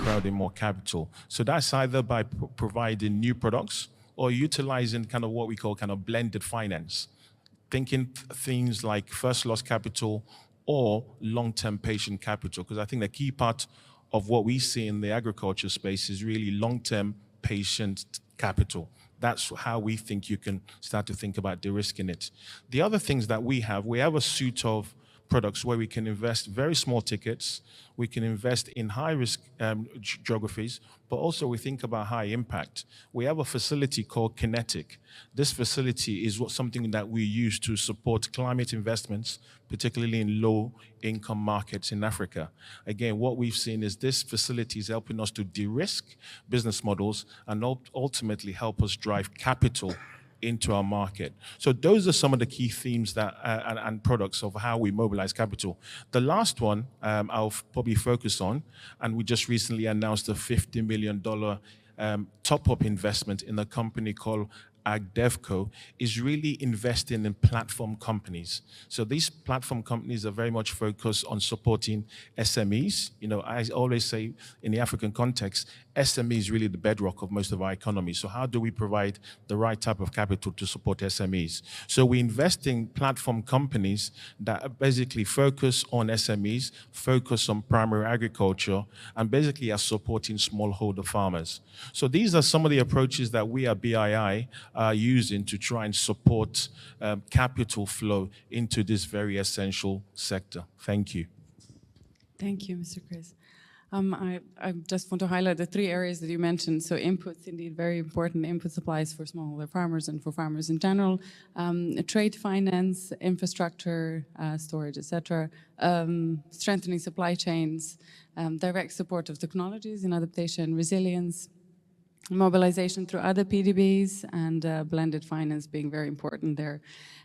providing more capital. So that's either by providing new products or utilizing kind of what we call kind of blended finance, thinking things like first loss capital or long-term patient capital, because I think the key part of what we see in the agriculture space is really long-term patient capital. That's how we think you can start to think about de-risking it. The other things that we have a suite of products where we can invest very small tickets, we can invest in high-risk geographies, but also we think about high impact. We have a facility called Kinetic. This facility is something that we use to support climate investments, particularly in low-income markets in Africa. Again, what we've seen is this facility is helping us to de-risk business models and ultimately help us drive capital into our market. So those are some of the key themes that and products of how we mobilize capital. The last one I'll probably focus on, and we just recently announced a $50 million top-up investment in a company called AgDevco, is really investing in platform companies. So these platform companies are very much focused on supporting SMEs. You know, I always say in the African context, SME is really the bedrock of most of our economy. So how do we provide the right type of capital to support SMEs? So we invest in platform companies that basically focus on SMEs, focus on primary agriculture, and basically are supporting smallholder farmers. So these are some of the approaches that we at BII are using to try and support capital flow into this very essential sector. Thank you. Thank you, Mr. Chris. I just want to highlight the three areas that you mentioned. So inputs, indeed, very important. Input supplies for smallholder farmers and for farmers in general. Trade finance, infrastructure, storage, etc. Strengthening supply chains, direct support of technologies in adaptation, resilience, mobilization through other PDBs, and blended finance being very important there.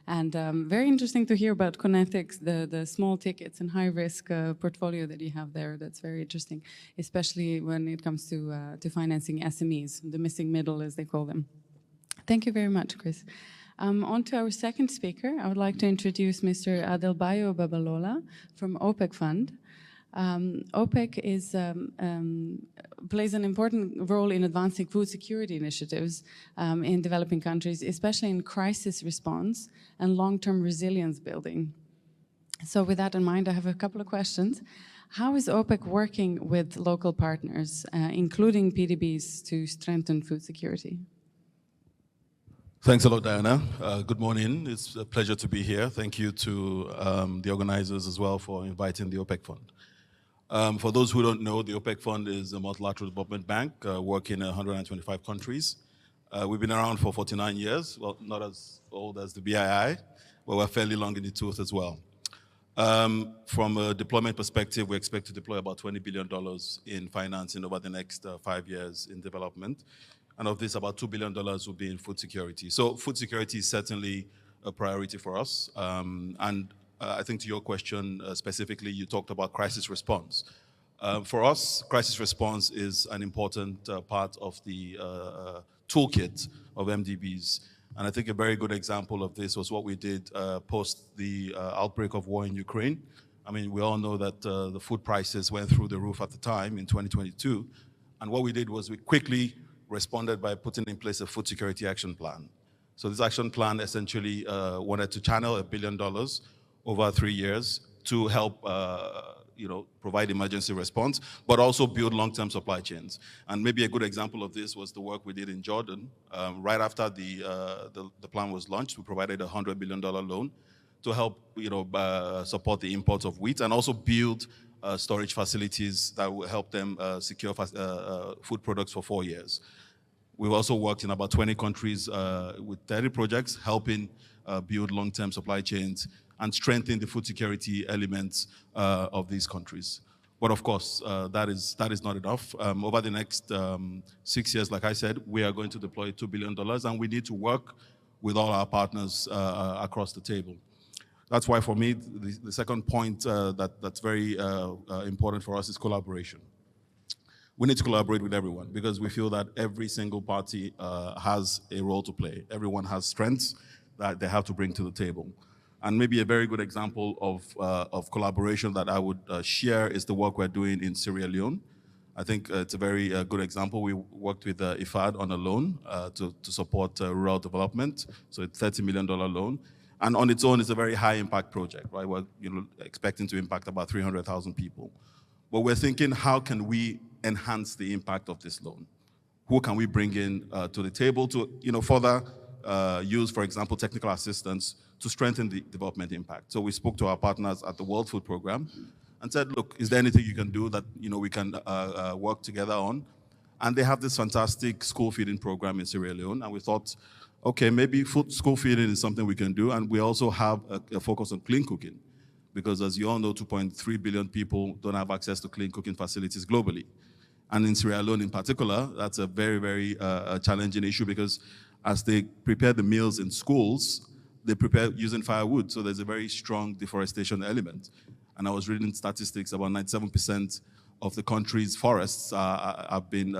And very interesting to hear about Connetics, the small tickets and high-risk portfolio that you have there. That's very interesting, especially when it comes to financing SMEs, the missing middle, as they call them. Thank you very much, Chris. On to our second speaker. I would like to introduce Mr. Adelbayo Babalola from OPEC Fund. OPEC is, plays an important role in advancing food security initiatives in developing countries, especially in crisis response and long-term resilience building. So with that in mind, I have a couple of questions. How is OPEC working with local partners, including PDBs, to strengthen food security? Thanks a lot, Diana. Good morning. It's a pleasure to be here. Thank you to the organizers as well for inviting the OPEC Fund. For those who don't know, the OPEC Fund is a multilateral development bank working in 125 countries. We've been around for 49 years, well, not as old as the BII, but we're fairly long in the tooth as well. From a deployment perspective, we expect to deploy about $20 billion in financing over the next 5 years in development. And of this, about $2 billion will be in food security. So food security is certainly a priority for us. I think to your question specifically, you talked about crisis response. For us, crisis response is an important part of the toolkit of MDBs. And I think a very good example of this was what we did post the outbreak of war in Ukraine. I mean, we all know that the food prices went through the roof at the time in 2022. And what we did was we quickly responded by putting in place a food security action plan. So this action plan essentially wanted to channel $1 billion over 3 years to help provide emergency response, but also build long-term supply chains. And maybe a good example of this was the work we did in Jordan. Right after the plan was launched, we provided a $100 billion loan to help support the imports of wheat and also build storage facilities that will help them secure food products for 4 years. We've also worked in about 20 countries with 30 projects, helping build long-term supply chains and strengthen the food security elements of these countries. But of course, that is not enough. Over the next 6 years, like I said, we are going to deploy $2 billion, and we need to work with all our partners across the table. That's why, for me, the second point that's very important for us is collaboration. We need to collaborate with everyone because we feel that every single party has a role to play. Everyone has strengths that they have to bring to the table. And maybe a very good example of collaboration that I would share is the work we're doing in Sierra Leone. I think it's a very good example. We worked with IFAD on a loan to support rural development, so it's a $30 million loan. And on its own, it's a very high impact project, right? We're expecting to impact about 300,000 people. But we're thinking, how can we enhance the impact of this loan? Who can we bring in to the table to further use, for example, technical assistance to strengthen the development impact? So we spoke to our partners at the World Food Program and said, look, is there anything you can do that we can work together on? And they have this fantastic school feeding program in Sierra Leone, and we thought, okay, maybe school feeding is something we can do, and we also have a focus on clean cooking, because as you all know, 2.3 billion people don't have access to clean cooking facilities globally. And in Sierra Leone in particular, that's a very, very challenging issue, because as they prepare the meals in schools, they prepare using firewood, so there's a very strong deforestation element. And I was reading statistics, about 97% of the country's forests have been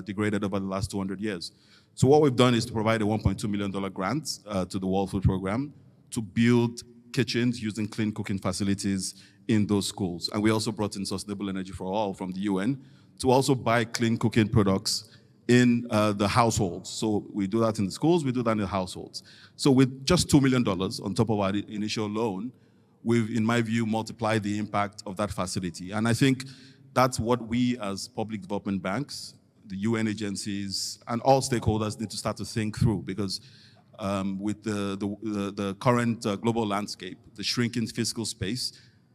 degraded over the last 200 years. So what we've done is to provide a $1.2 million grant to the World Food Program to build kitchens using clean cooking facilities in those schools. And we also brought in Sustainable Energy for All from the UN to also buy clean cooking products in the households. So we do that in the schools, we do that in the households. So with just $2 million on top of our initial loan, we've, in my view, multiplied the impact of that facility. And I think that's what we as public development banks, the UN agencies, and all stakeholders need to start to think through, because with the current global landscape, the shrinking fiscal space,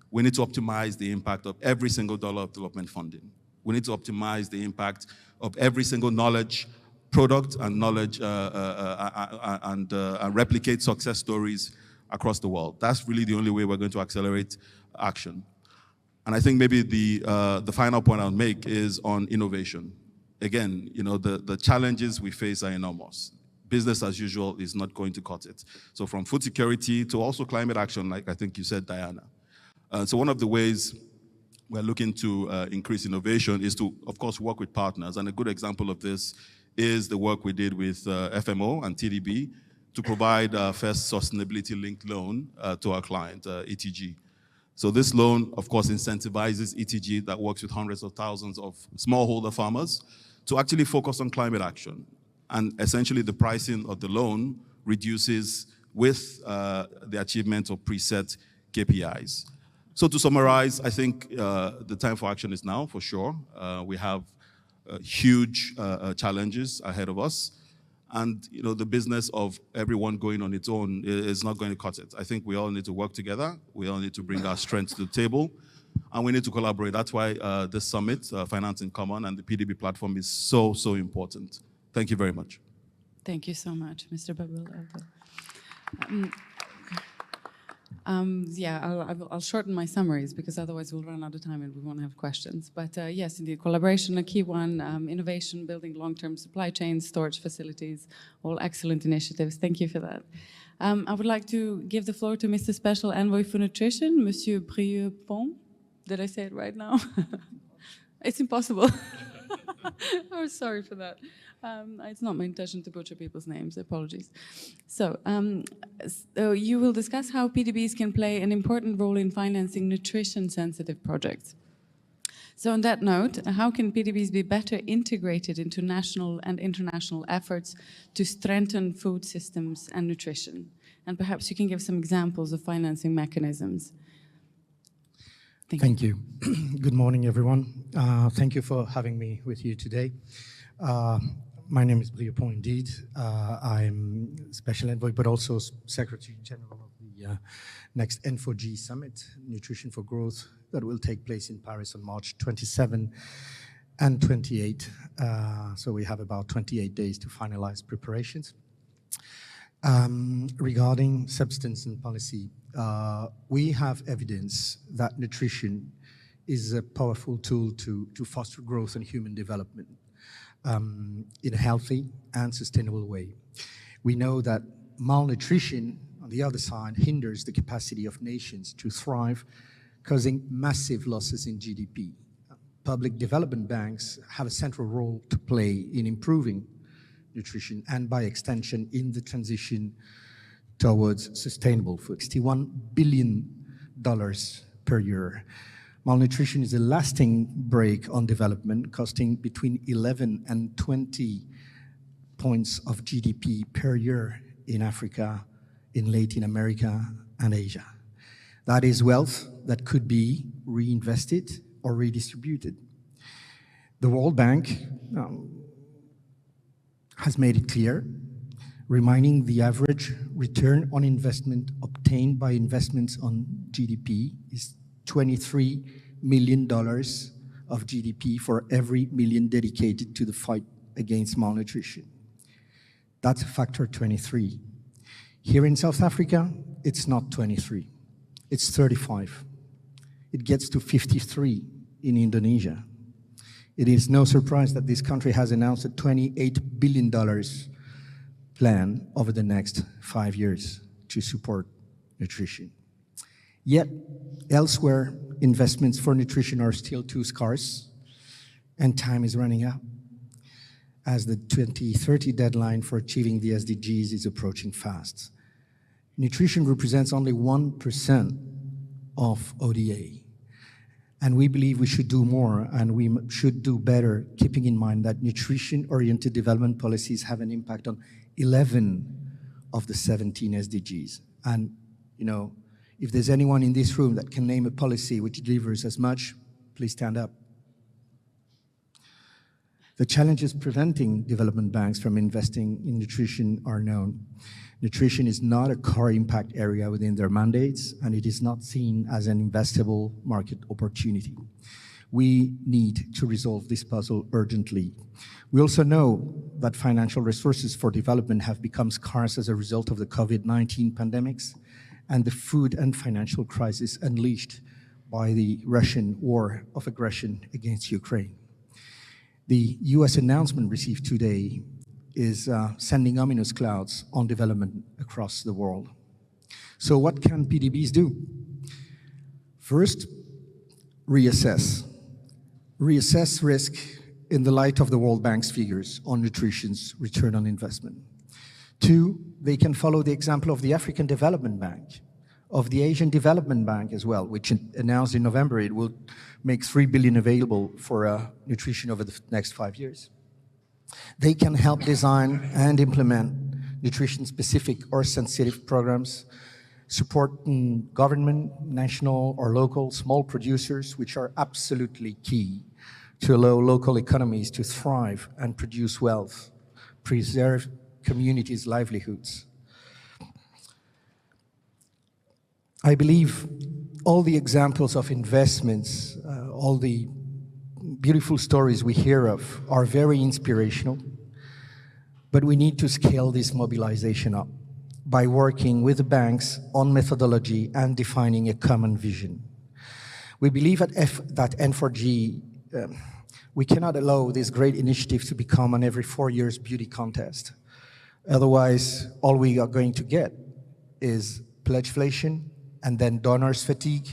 we need to optimize the impact of every single dollar of development funding. We need to optimize the impact of every single knowledge product and knowledge and replicate success stories across the world. That's really the only way we're going to accelerate action. And I think maybe the final point I'll make is on innovation. Again, the challenges we face are enormous. Business as usual is not going to cut it. So from food security to also climate action, like I think you said, Diana. So one of the ways we're looking to increase innovation is to, of course, work with partners. And a good example of this is the work we did with FMO and TDB to provide our first sustainability-linked loan to our client, ETG. So this loan, of course, incentivizes ETG that works with hundreds of thousands of smallholder farmers to actually focus on climate action. And essentially, the pricing of the loan reduces with the achievement of preset KPIs. So to summarize, I think the time for action is now, for sure. We have huge challenges ahead of us. And the business of everyone going on its own is not going to cut it. I think we all need to work together. We all need to bring our strengths to the table. And we need to collaborate. That's why this summit, Finance in Common, and the PDB platform is so, so important. Thank you very much. Thank you so much, Mr. Babil. I'll shorten my summaries, because otherwise we'll run out of time and we won't have questions. But yes, indeed, collaboration, a key one, innovation, building long-term supply chains, storage facilities, all excellent initiatives. Thank you for that. I would like to give the floor to Mr. Special Envoy for Nutrition, Monsieur Brieux-Pont. Did I say it right now? It's impossible. I'm sorry for that. It's not my intention to butcher people's names. Apologies. So you will discuss how PDBs can play an important role in financing nutrition-sensitive projects. So on that note, how can PDBs be better integrated into national and international efforts to strengthen food systems and nutrition? And perhaps you can give some examples of financing mechanisms. Thank you. Good morning, everyone. Thank you for having me with you today. My name is Brieux-Pont, indeed. I'm Special Envoy, but also Secretary General of the next N4G Summit, Nutrition for Growth, that will take place in Paris on March 27 and 28. So we have about 28 days to finalize preparations. Regarding substance and policy, we have evidence that nutrition is a powerful tool to foster growth and human development in a healthy and sustainable way. We know that malnutrition, on the other side, hinders the capacity of nations to thrive, causing massive losses in GDP. Public development banks have a central role to play in improving nutrition and, by extension, in the transition towards sustainable food. $61 billion per year. Malnutrition is a lasting brake on development, costing between 11 and 20 points of GDP per year in Africa, in Latin America, and Asia. That is wealth that could be reinvested or redistributed. The World Bank has made it clear, reminding the average return on investment obtained by investments on GDP is $23 million of GDP for every million dedicated to the fight against malnutrition. That's a factor 23. Here in South Africa, it's not 23, it's 35. It gets to 53 in Indonesia. It is no surprise that this country has announced a $28 billion plan over the next 5 years to support nutrition. Yet, elsewhere, investments for nutrition are still too scarce, and time is running out, as the 2030 deadline for achieving the SDGs is approaching fast. Nutrition represents only 1% of ODA. And we believe we should do more, and we should do better, keeping in mind that nutrition-oriented development policies have an impact on 11 of the 17 SDGs. And, you know, if there's anyone in this room that can name a policy which delivers as much, please stand up. The challenges preventing development banks from investing in nutrition are known. Nutrition is not a core impact area within their mandates, and it is not seen as an investable market opportunity. We need to resolve this puzzle urgently. We also know that financial resources for development have become scarce as a result of the COVID-19 pandemics and the food and financial crisis unleashed by the Russian war of aggression against Ukraine. The US announcement received today is sending ominous clouds on development across the world. So what can PDBs do? First, reassess. Reassess risk in the light of the World Bank's figures on nutrition's return on investment. Two, they can follow the example of the African Development Bank, of the Asian Development Bank as well, which announced in November it will make $3 billion available for nutrition over the next 5 years. They can help design and implement nutrition-specific or sensitive programs, support government, national or local, small producers, which are absolutely key to allow local economies to thrive and produce wealth, preserve communities' livelihoods. I believe all the examples of investments, all the beautiful stories we hear of are very inspirational, but we need to scale this mobilization up by working with the banks on methodology and defining a common vision. We believe that N4G, we cannot allow this great initiative to become an every 4 years beauty contest. Otherwise, all we are going to get is pledgeflation, and then donors fatigue,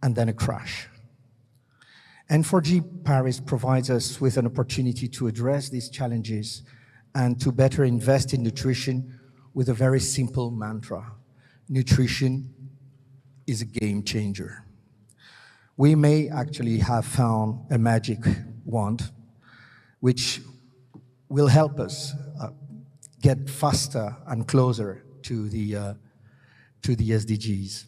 and then a crash. N4G Paris provides us with an opportunity to address these challenges and to better invest in nutrition with a very simple mantra. Nutrition is a game changer. We may actually have found a magic wand which will help us get faster and closer to the SDGs.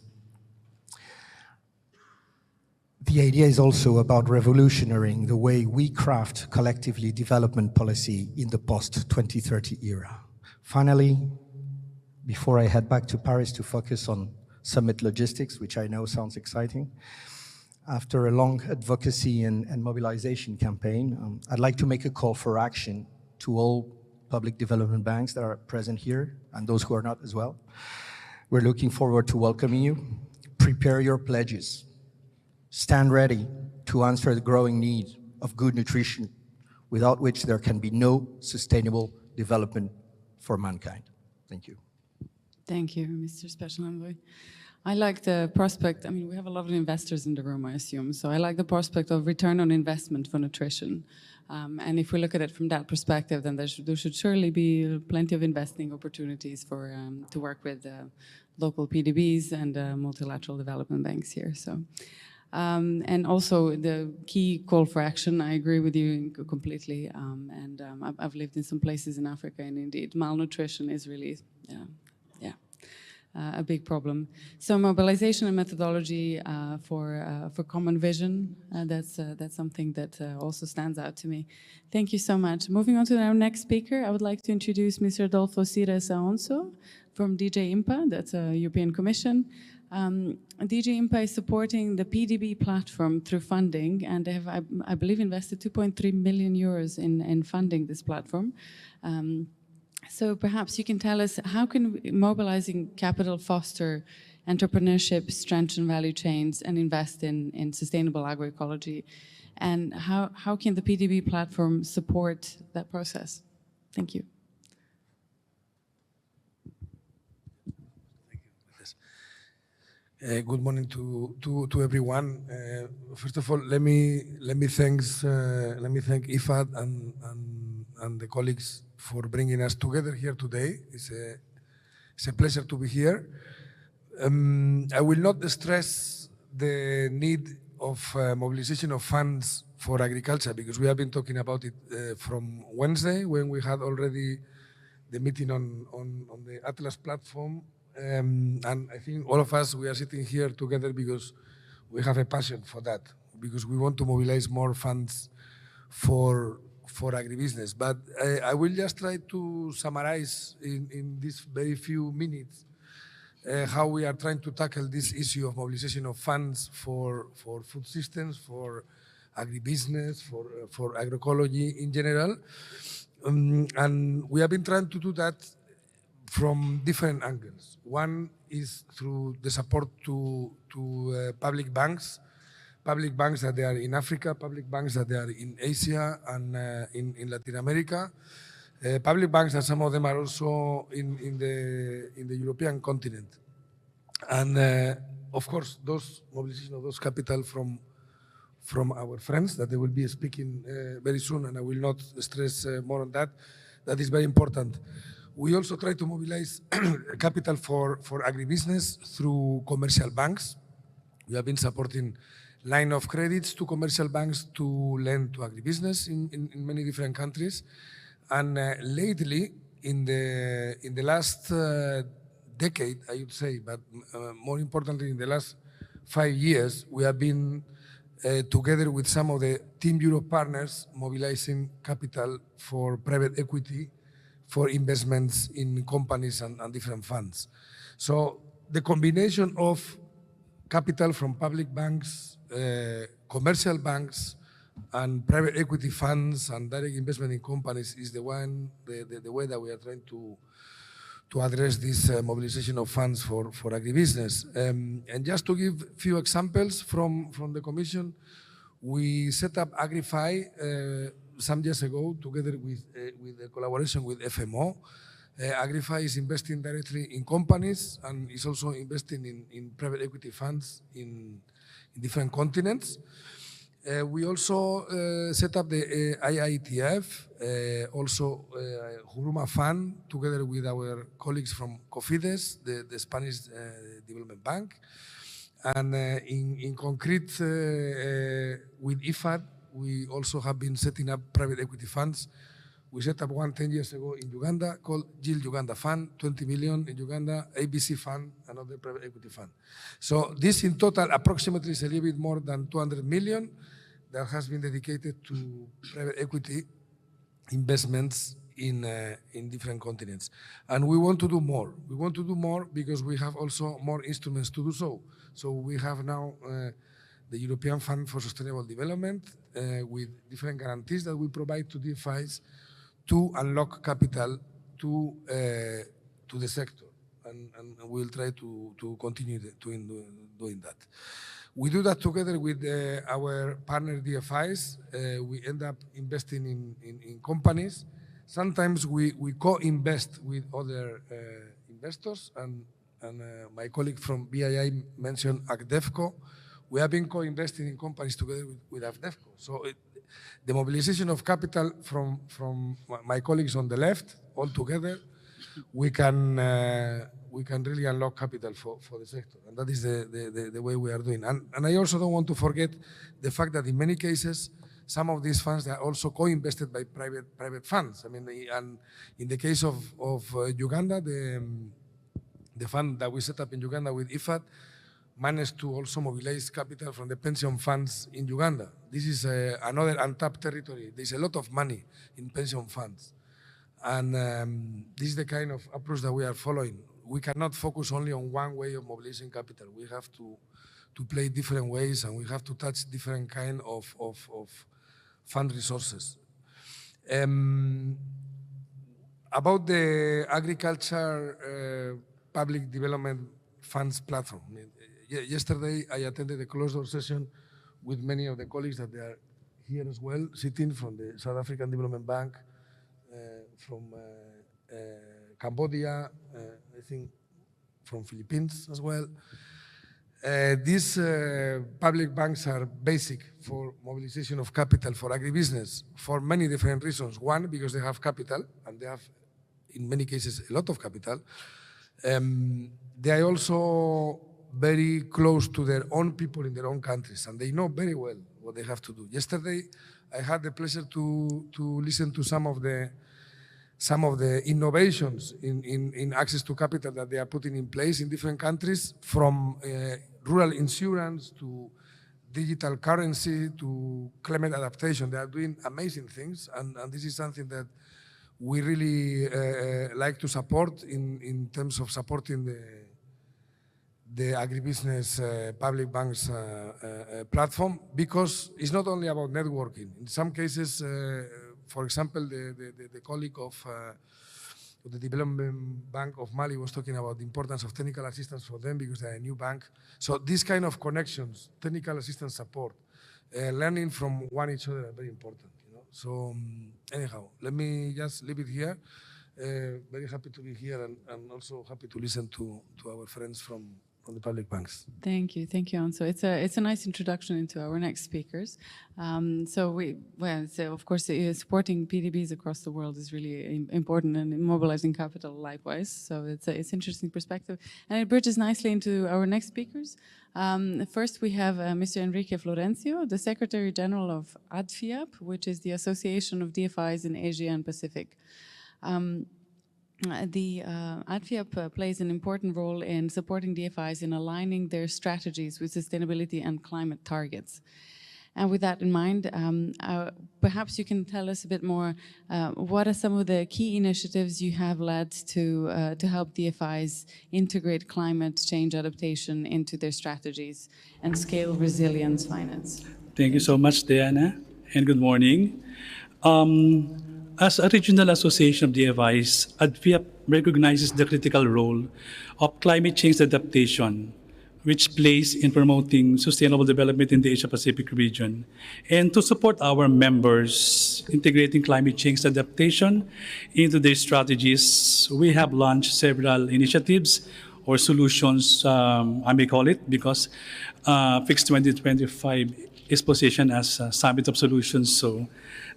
The idea is also about revolutionizing the way we craft collectively development policy in the post-2030 era. Finally, before I head back to Paris to focus on summit logistics, which I know sounds exciting, after a long advocacy and mobilization campaign, I'd like to make a call for action to all public development banks that are present here and those who are not as well. We're looking forward to welcoming you. Prepare your pledges. Stand ready to answer the growing need of good nutrition, without which there can be no sustainable development for mankind. Thank you. Thank you, Mr. Special Envoy. I like the prospect, I mean, we have a lot of investors in the room, I assume, so I like the prospect of return on investment for nutrition. And if we look at it from that perspective, then there should surely be plenty of investing opportunities for to work with local PDBs and multilateral development banks here. So And also the key call for action, I agree with you completely. I've lived in some places in Africa, and indeed malnutrition is really, a big problem. So mobilization and methodology for common vision, that's something that also stands out to me. Thank you so much. Moving on to our next speaker, I would like to introduce Mr. Adolfo Cires Aonso from DG IMPA, that's a European Commission. DG IMPA is supporting the PDB platform through funding, and they have, I believe, invested 2.3 million euros in funding this platform. So perhaps you can tell us, how can mobilizing capital foster entrepreneurship, strengthen value chains, and invest in sustainable agroecology? And how can the PDB platform support that process? Thank you. Good morning to everyone. First of all, let me thank IFAD and the colleagues for bringing us together here today. It's a pleasure to be here. I will not stress the need of mobilization of funds for agriculture, because we have been talking about it from Wednesday, when we had already the meeting on the Atlas platform. And I think all of us, we are sitting here together because we have a passion for that, because we want to mobilize more funds for agribusiness. But I will just try to summarize in these very few minutes how we are trying to tackle this issue of mobilization of funds for food systems, for agribusiness, for agroecology in general. And we have been trying to do that from different angles. One is through the support to public banks that they are in Africa, public banks that they are in Asia and in Latin America, public banks that some of them are also in the European continent. And of course, those mobilization of those capital from our friends that they will be speaking very soon, and I will not stress more on that. That is very important. We also try to mobilize capital for agribusiness through commercial banks. We have been supporting line of credits to commercial banks to lend to agribusiness in many different countries. And lately, in the last decade, I would say, but more importantly, in the last 5 years, we have been together with some of the Team Europe partners mobilizing capital for private equity, for investments in companies and different funds. So the combination of capital from public banks, commercial banks, and private equity funds and direct investment in companies is the way that we are trying to address this mobilization of funds for agribusiness. And just to give a few examples from the Commission, we set up AgriFi some years ago, together with a collaboration with FMO. AgriFi is investing directly in companies and is also investing in private equity funds in different continents. We also set up the IITF, also Huruma Fund, together with our colleagues from Cofides, the Spanish Development Bank. And in concrete, with IFAD, we also have been setting up private equity funds. We set up one 10 years ago in Uganda called GIL Uganda Fund, 20 million in Uganda, ABC Fund, another private equity fund. So this in total approximately is a little bit more than 200 million that has been dedicated to private equity investments in different continents. And we want to do more. We want to do more because we have also more instruments to do so. So we have now the European Fund for Sustainable Development with different guarantees that we provide to DFIs to unlock capital to the sector. And we'll try to continue doing that. We do that together with our partner DFIs. We end up investing in companies. Sometimes we co-invest with other investors, and my colleague from BII mentioned AgDevco. We have been co-investing in companies together with AgDevco. So the mobilization of capital from my colleagues on the left, all together, we can really unlock capital for the sector, and that is the way we are doing. And I also don't want to forget the fact that in many cases, some of these funds are also co-invested by private funds. I mean, and in the case of Uganda, the fund that we set up in Uganda with IFAD managed to also mobilize capital from the pension funds in Uganda. This is another untapped territory. There's a lot of money in pension funds. And this is the kind of approach that we are following. We cannot focus only on one way of mobilizing capital. We have to play different ways, and we have to touch different kind of fund resources. About the agriculture public development funds platform. Yesterday, I attended a closed door session with many of the colleagues that they are here as well, sitting from the South African Development Bank, from Cambodia, I think from Philippines as well. These public banks are basic for mobilization of capital for agribusiness for many different reasons. One, because they have capital, and they have, in many cases, a lot of capital. They are also very close to their own people in their own countries, and they know very well what they have to do. Yesterday, I had the pleasure to listen to some of the innovations in access to capital that they are putting in place in different countries, from rural insurance to digital currency to climate adaptation. They are doing amazing things, and this is something that we really like to support in terms of supporting the agribusiness public banks platform, because it's not only about networking. In some cases, for example, the colleague of the Development Bank of Mali was talking about the importance of technical assistance for them because they're a new bank. So these kind of connections, technical assistance support, learning from one each other are very important. So anyhow, let me just leave it here. Very happy to be here, and also happy to listen to our friends from the public banks. Thank you, Anso. It's a nice introduction into our next speakers. So of course, supporting PDBs across the world is really important, and mobilizing capital likewise. So it's interesting perspective, and it bridges nicely into our next speakers. First, we have Mr. Enrique Florencio, the Secretary General of ADFIAP, which is the Association of DFIs in Asia and Pacific. The ADFIAP plays an important role in supporting DFIs in aligning their strategies with sustainability and climate targets. And with that in mind, perhaps you can tell us a bit more, what are some of the key initiatives you have led to help DFIs integrate climate change adaptation into their strategies and scale resilience finance? Thank you so much, Diana, and good morning. As a regional association of DFIs, ADFIAP recognizes the critical role of climate change adaptation, which plays in promoting sustainable development in the Asia-Pacific region. And to support our members integrating climate change adaptation into their strategies, we have launched several initiatives or solutions, I may call it, because Fix 2025 is positioned as a summit of solutions. So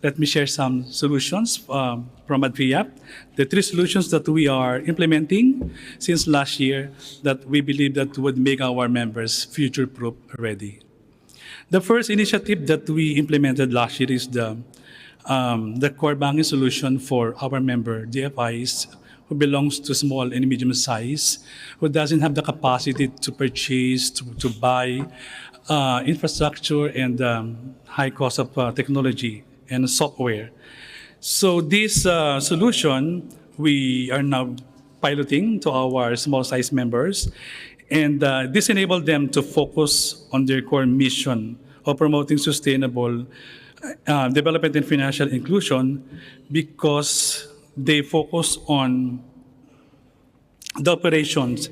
let me share some solutions from ADFIAP. The 3 solutions that we are implementing since last year that we believe that would make our members future-proof ready. The first initiative that we implemented last year is the core banking solution for our member DFIs who belongs to small and medium size, who doesn't have the capacity to purchase, to buy infrastructure and high cost of technology and software. So this solution, we are now piloting to our small size members, and this enabled them to focus on their core mission of promoting sustainable development and financial inclusion, because they focus on the operations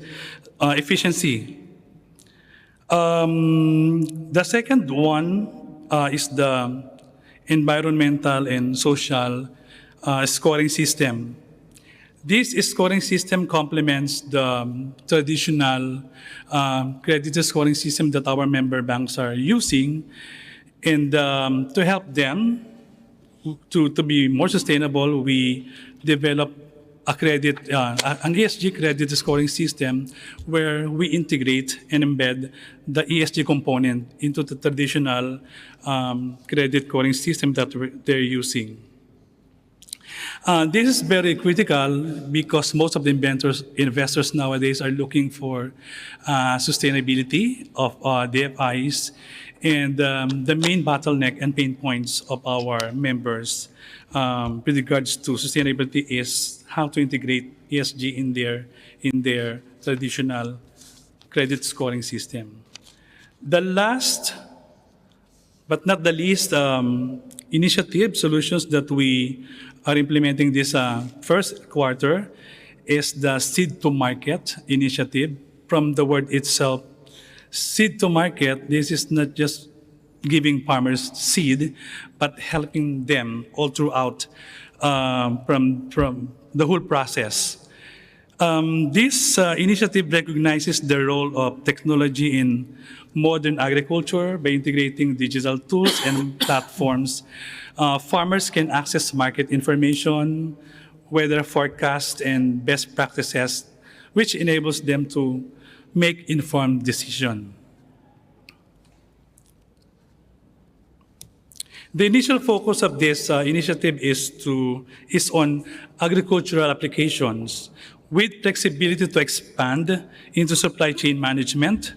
efficiency. The second one is the environmental and social scoring system. This scoring system complements the traditional credit scoring system that our member banks are using, and to help them to be more sustainable, we develop an ESG credit scoring system where we integrate and embed the ESG component into the traditional credit scoring system that they're using. This is very critical because most of the investors nowadays are looking for sustainability of DFIs, and the main bottleneck and pain points of our members with regards to sustainability is how to integrate ESG in their traditional credit scoring system. The last but not the least initiative solutions that we are implementing this first quarter is the seed to market initiative. From the word itself, seed to market, this is not just giving farmers seed, but helping them all throughout from the whole process. This initiative recognizes the role of technology in modern agriculture by integrating digital tools and platforms. Farmers can access market information, weather forecasts, and best practices, which enables them to make informed decisions. The initial focus of this initiative is on agricultural applications with flexibility to expand into supply chain management,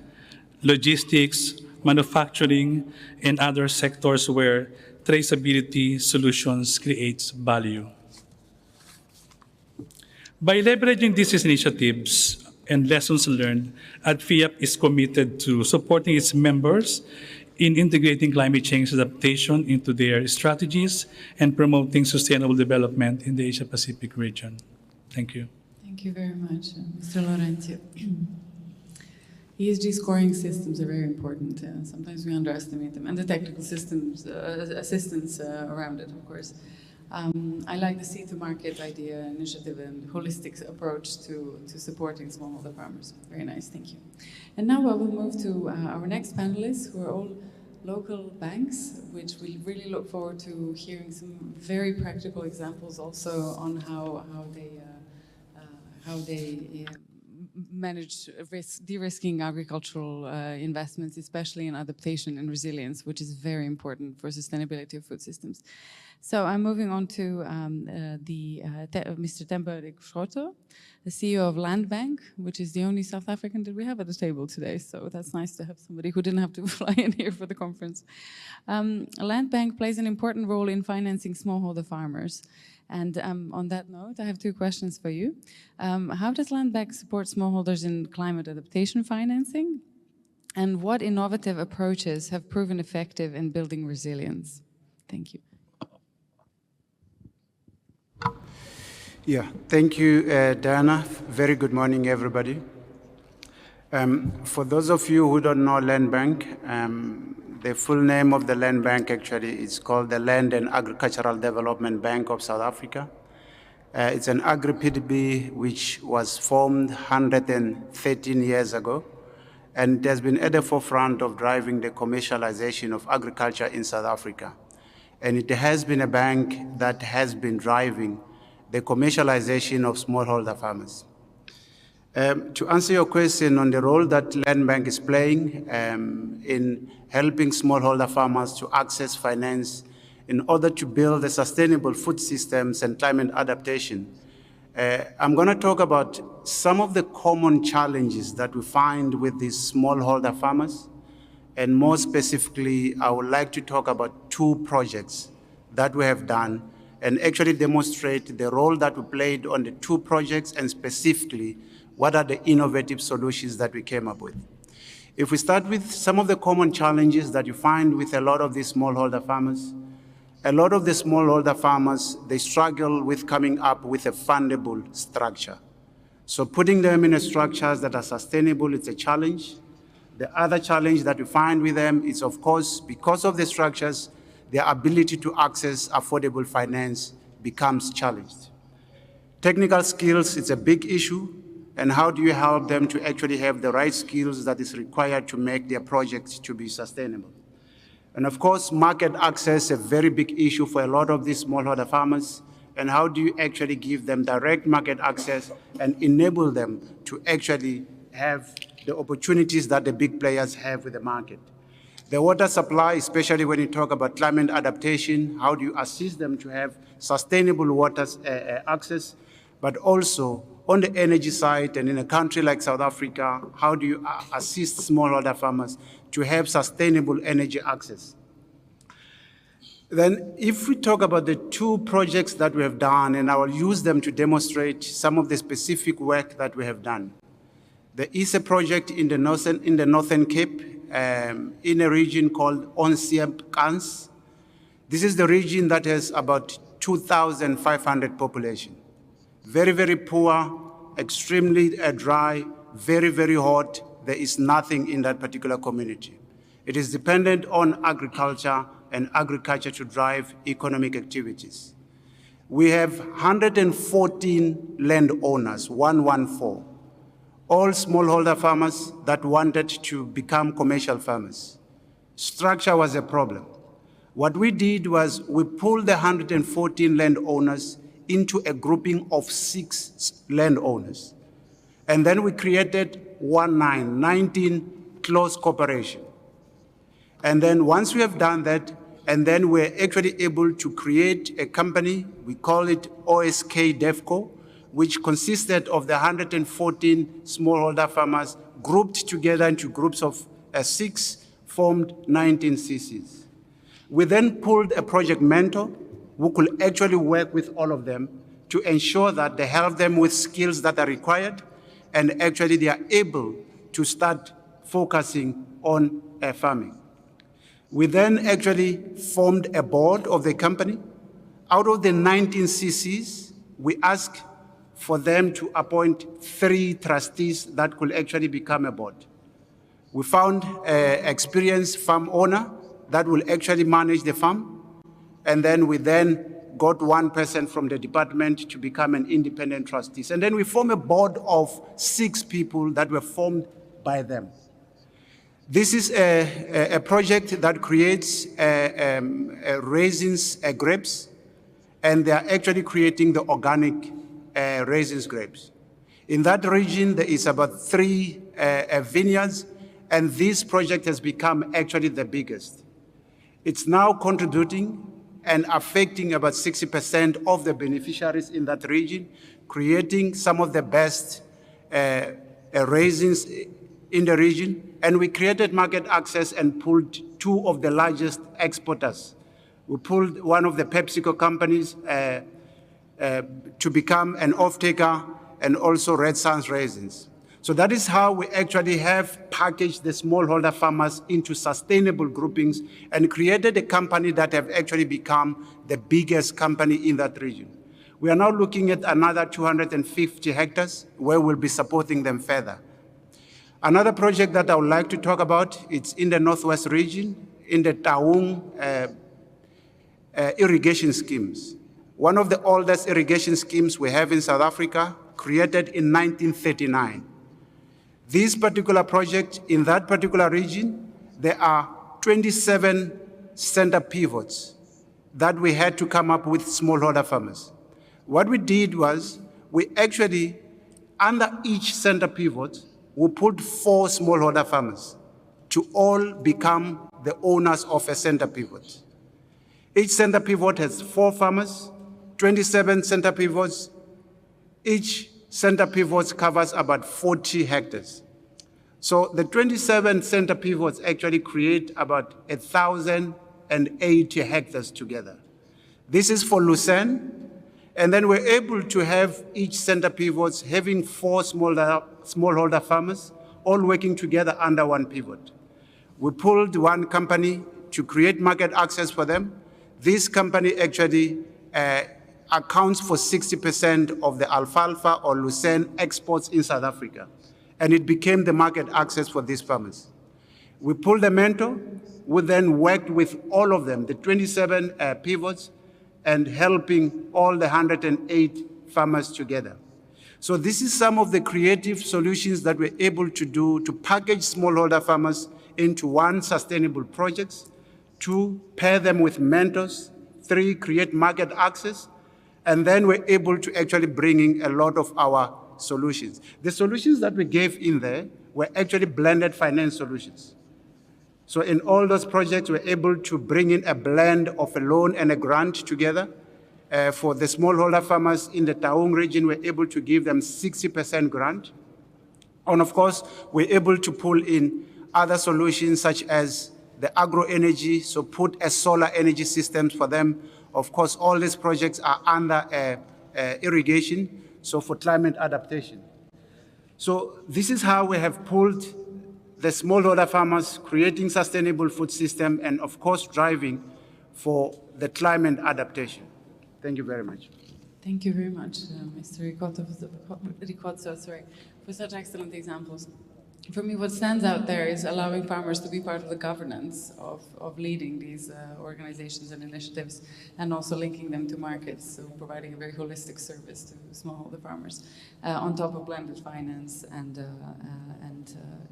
logistics, manufacturing, and other sectors where traceability solutions creates value. By leveraging these initiatives and lessons learned, ADFIAP is committed to supporting its members in integrating climate change adaptation into their strategies and promoting sustainable development in the Asia-Pacific region. Thank you. Thank you very much, Mr. Laurencio. ESG scoring systems are very important. Sometimes we underestimate them, and the technical systems assistance around it, of course. I like the seed-to-market idea, initiative, and holistic approach to supporting smallholder farmers. Very nice, thank you. And now I will move to our next panelists, who are all local banks, which we really look forward to hearing some very practical examples also on how they manage de-risking agricultural investments, especially in adaptation and resilience, which is very important for sustainability of food systems. So I'm moving on to Mr. Temba Schoto, the CEO of Land Bank, which is the only South African that we have at the table today. So that's nice to have somebody who didn't have to fly in here for the conference. Land Bank plays an important role in financing smallholder farmers. And on that note, I have two questions for you. How does Land Bank support smallholders in climate adaptation financing? And what innovative approaches have proven effective in building resilience? Thank you. Yeah, thank you, Diana. Very good morning, everybody. For those of you who don't know Land Bank, the full name of the Land Bank actually is called the Land and Agricultural Development Bank of South Africa. It's an agri-PDB which was formed 113 years ago, and it has been at the forefront of driving the commercialization of agriculture in South Africa. And it has been a bank that has been driving the commercialization of smallholder farmers. To answer your question on the role that Land Bank is playing in helping smallholder farmers to access finance in order to build a sustainable food systems and climate adaptation, I'm going to talk about some of the common challenges that we find with these smallholder farmers. And more specifically, I would like to talk about two projects that we have done and actually demonstrate the role that we played on the two projects and specifically what are the innovative solutions that we came up with. If we start with some of the common challenges that you find with a lot of these smallholder farmers, a lot of the smallholder farmers, they struggle with coming up with a fundable structure. So putting them in structures that are sustainable, it's a challenge. The other challenge that we find with them is, of course, because of the structures, their ability to access affordable finance becomes challenged. Technical skills, it's a big issue. And how do you help them to actually have the right skills that is required to make their projects to be sustainable? And of course, market access, a very big issue for a lot of these smallholder farmers. and how do you actually give them direct market access and enable them to actually have the opportunities that the big players have with the market. The water supply, especially when you talk about climate adaptation, how do you assist them to have sustainable water access, but also on the energy side, and in a country like South Africa, how do you assist smallholder farmers to have sustainable energy access? Then if we talk about the two projects that we have done, and I will use them to demonstrate some of the specific work that we have done. There is a project in the Northern Cape, in a region called Onsiep-Kans. This is the region that has about 2,500 population. Very, very poor, extremely dry, very, very hot. There is nothing in that particular community. It is dependent on agriculture and agriculture to drive economic activities. We have 114 landowners, 114. All smallholder farmers that wanted to become commercial farmers. Structure was a problem. What we did was we pulled the 114 landowners into a grouping of 6 landowners. And then we created 19 close cooperation. And then once we have done that, and then we're actually able to create a company, we call it OSK DevCo, which consisted of the 114 smallholder farmers grouped together into groups of 6, formed 19 CCs. We then pulled a project mentor who could actually work with all of them to ensure that they help them with skills that are required, and actually they are able to start focusing on farming. We then actually formed a board of the company. Out of the 19 CCs, we asked for them to appoint 3 trustees that could actually become a board. We found an experienced farm owner that will actually manage the farm, and then we got one person from the department to become an independent trustee. And then we formed a board of 6 people that were formed by them. This is a project that creates raisins, grapes, and they are actually creating the organic raisins grapes. In that region, there is about 3 vineyards, and this project has become actually the biggest. It's now contributing and affecting about 60% of the beneficiaries in that region, creating some of the best raisins in the region. And we created market access and pulled 2 of the largest exporters. We pulled one of the PepsiCo companies to become an off-taker, and also Red Sun's raisins. So that is how we actually have packaged the smallholder farmers into sustainable groupings and created a company that have actually become the biggest company in that region. We are now looking at another 250 hectares where we'll be supporting them further. Another project that I would like to talk about, it's in the Northwest region, in the Taung irrigation schemes. One of the oldest irrigation schemes we have in South Africa, created in 1939. This particular project, in that particular region, there are 27 center pivots that we had to come up with smallholder farmers. What we did was, we actually, under each center pivot, we put 4 smallholder farmers to all become the owners of a center pivot. Each center pivot has 4 farmers, 27 center pivots. Each center pivot covers about 40 hectares. So the 27 center pivots actually create about 1,080 hectares together. This is for Lucerne. And then we're able to have each center pivots having 4 smallholder farmers, all working together under one pivot. We pulled one company to create market access for them. This company actually accounts for 60% of the alfalfa or Lucerne exports in South Africa. And it became the market access for these farmers. We pulled a mentor, we then worked with all of them, the 27 pivots, and helping all the 108 farmers together. So this is some of the creative solutions that we're able to do to package smallholder farmers into 1, sustainable projects, 2, pair them with mentors, 3, create market access, And then we're able to actually bring in a lot of our solutions. The solutions that we gave in there were actually blended finance solutions. So in all those projects, we're able to bring in a blend of a loan and a grant together. For the smallholder farmers in the Taung region, we're able to give them 60% grant. And of course, we're able to pull in other solutions such as the agro-energy, so put a solar energy systems for them. Of course, all these projects are under irrigation, so for climate adaptation. So this is how we have pulled the smallholder farmers, creating sustainable food system, and of course, driving for the climate adaptation. Thank you very much. Thank you very much, Mr. Ricotso, for such excellent examples. For me, what stands out there is allowing farmers to be part of the governance of leading these organizations and initiatives, and also linking them to markets, so providing a very holistic service to smallholder farmers, on top of blended finance and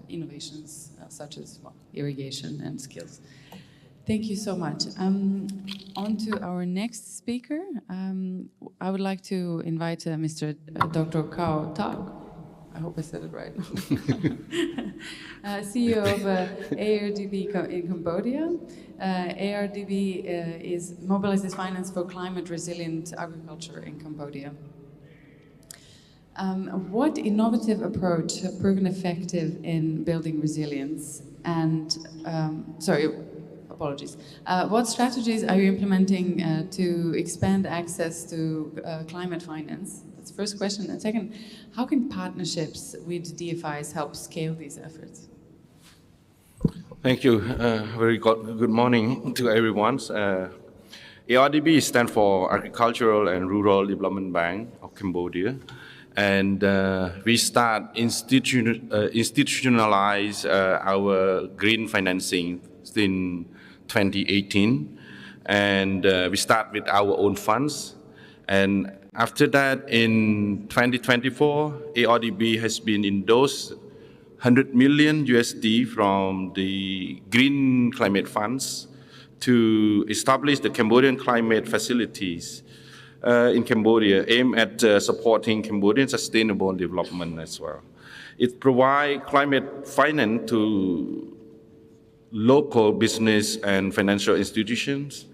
innovations such as irrigation and skills. Thank you so much. On to our next speaker. I would like to invite Mr. Dr. Khao Tak. I hope I said it right. CEO of ARDB in Cambodia. ARDB mobilizes finance for climate resilient agriculture in Cambodia. What innovative approach have proven effective in building resilience? And, what strategies are you implementing to expand access to climate finance? That's the first question. And second, how can partnerships with DFIs help scale these efforts? Thank you. Very good morning to everyone. ARDB stands for Agricultural and Rural Development Bank of Cambodia. And we start institutionalize our green financing in 2018. And we start with our own funds. And after that, in 2024, ARDB has been endorsed 100 million USD from the Green Climate Funds to establish the Cambodian climate facilities in Cambodia, aimed at supporting Cambodian sustainable development as well. It provides climate finance to local business and financial institutions,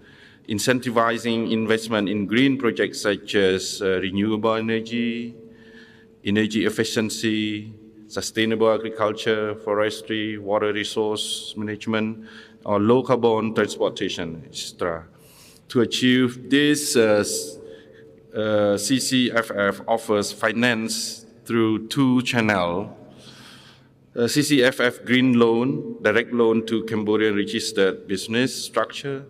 incentivizing investment in green projects such as renewable energy, energy efficiency, sustainable agriculture, forestry, water resource management, or low carbon transportation, etc. To achieve this, CCFF offers finance through two channels. CCFF Green Loan, direct loan to Cambodian registered business structure,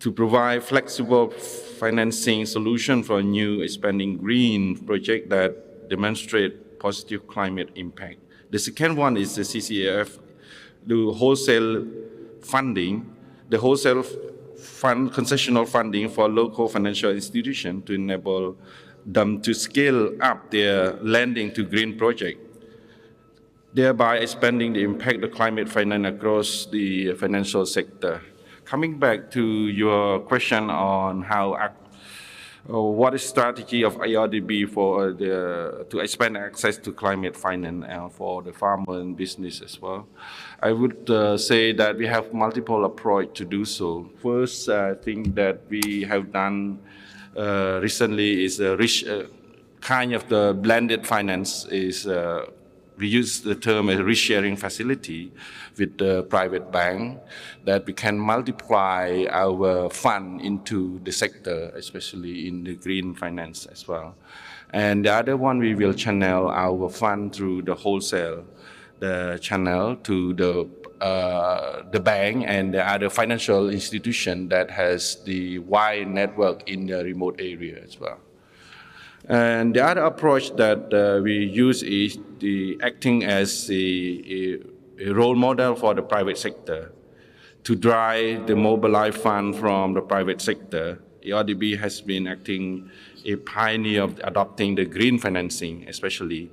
to provide flexible financing solution for new expanding green project that demonstrate positive climate impact. The second one is the CCF, the wholesale funding, the wholesale fund, concessional funding for local financial institutions to enable them to scale up their lending to green project, thereby expanding the impact of climate finance across the financial sector. Coming back to your question on what is strategy of ARDB for to expand access to climate finance for the farmer and business as well, I would say that we have multiple approach to do so. First, I think that we have done recently is kind of the blended finance is. We use the term a risk-sharing facility with the private bank that we can multiply our fund into the sector, especially in the green finance as well. And the other one, we will channel our fund through the wholesale, the channel to the bank and the other financial institution that has the wide network in the remote area as well. And the other approach that we use is the acting as a role model for the private sector to drive the mobilized fund from the private sector. ARDB has been acting a pioneer of adopting the green financing, especially.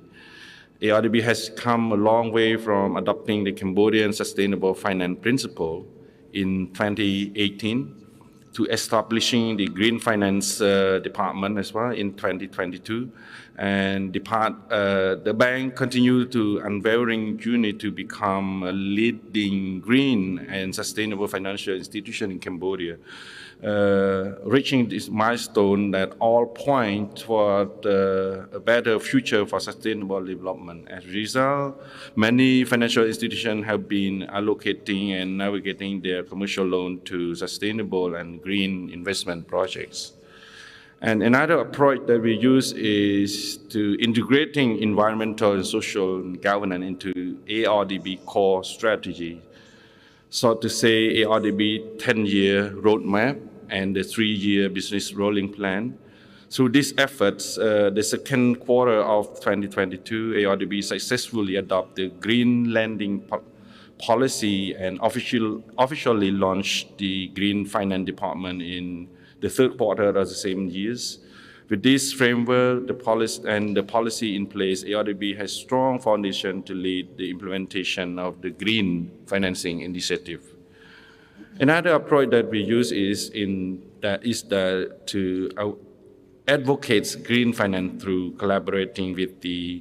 ARDB has come a long way from adopting the Cambodian Sustainable Finance Principle in 2018 to establishing the Green Finance Department as well in 2022. And the bank continued to unwavering journey to become a leading green and sustainable financial institution in Cambodia. Reaching this milestone that all point toward a better future for sustainable development. As a result, many financial institutions have been allocating and navigating their commercial loan to sustainable and green investment projects. And another approach that we use is to integrating environmental and social governance into ARDB core strategy. So to say ARDB 10-year roadmap and the 3-year business rolling plan. Through these efforts, the second quarter of 2022, ARDB successfully adopted the green lending policy and officially launched the Green Finance Department in the third quarter of the same years. With this framework, the policy in place, ARDB has strong foundation to lead the implementation of the green financing initiative. Another approach that we use is to advocate green finance through collaborating with the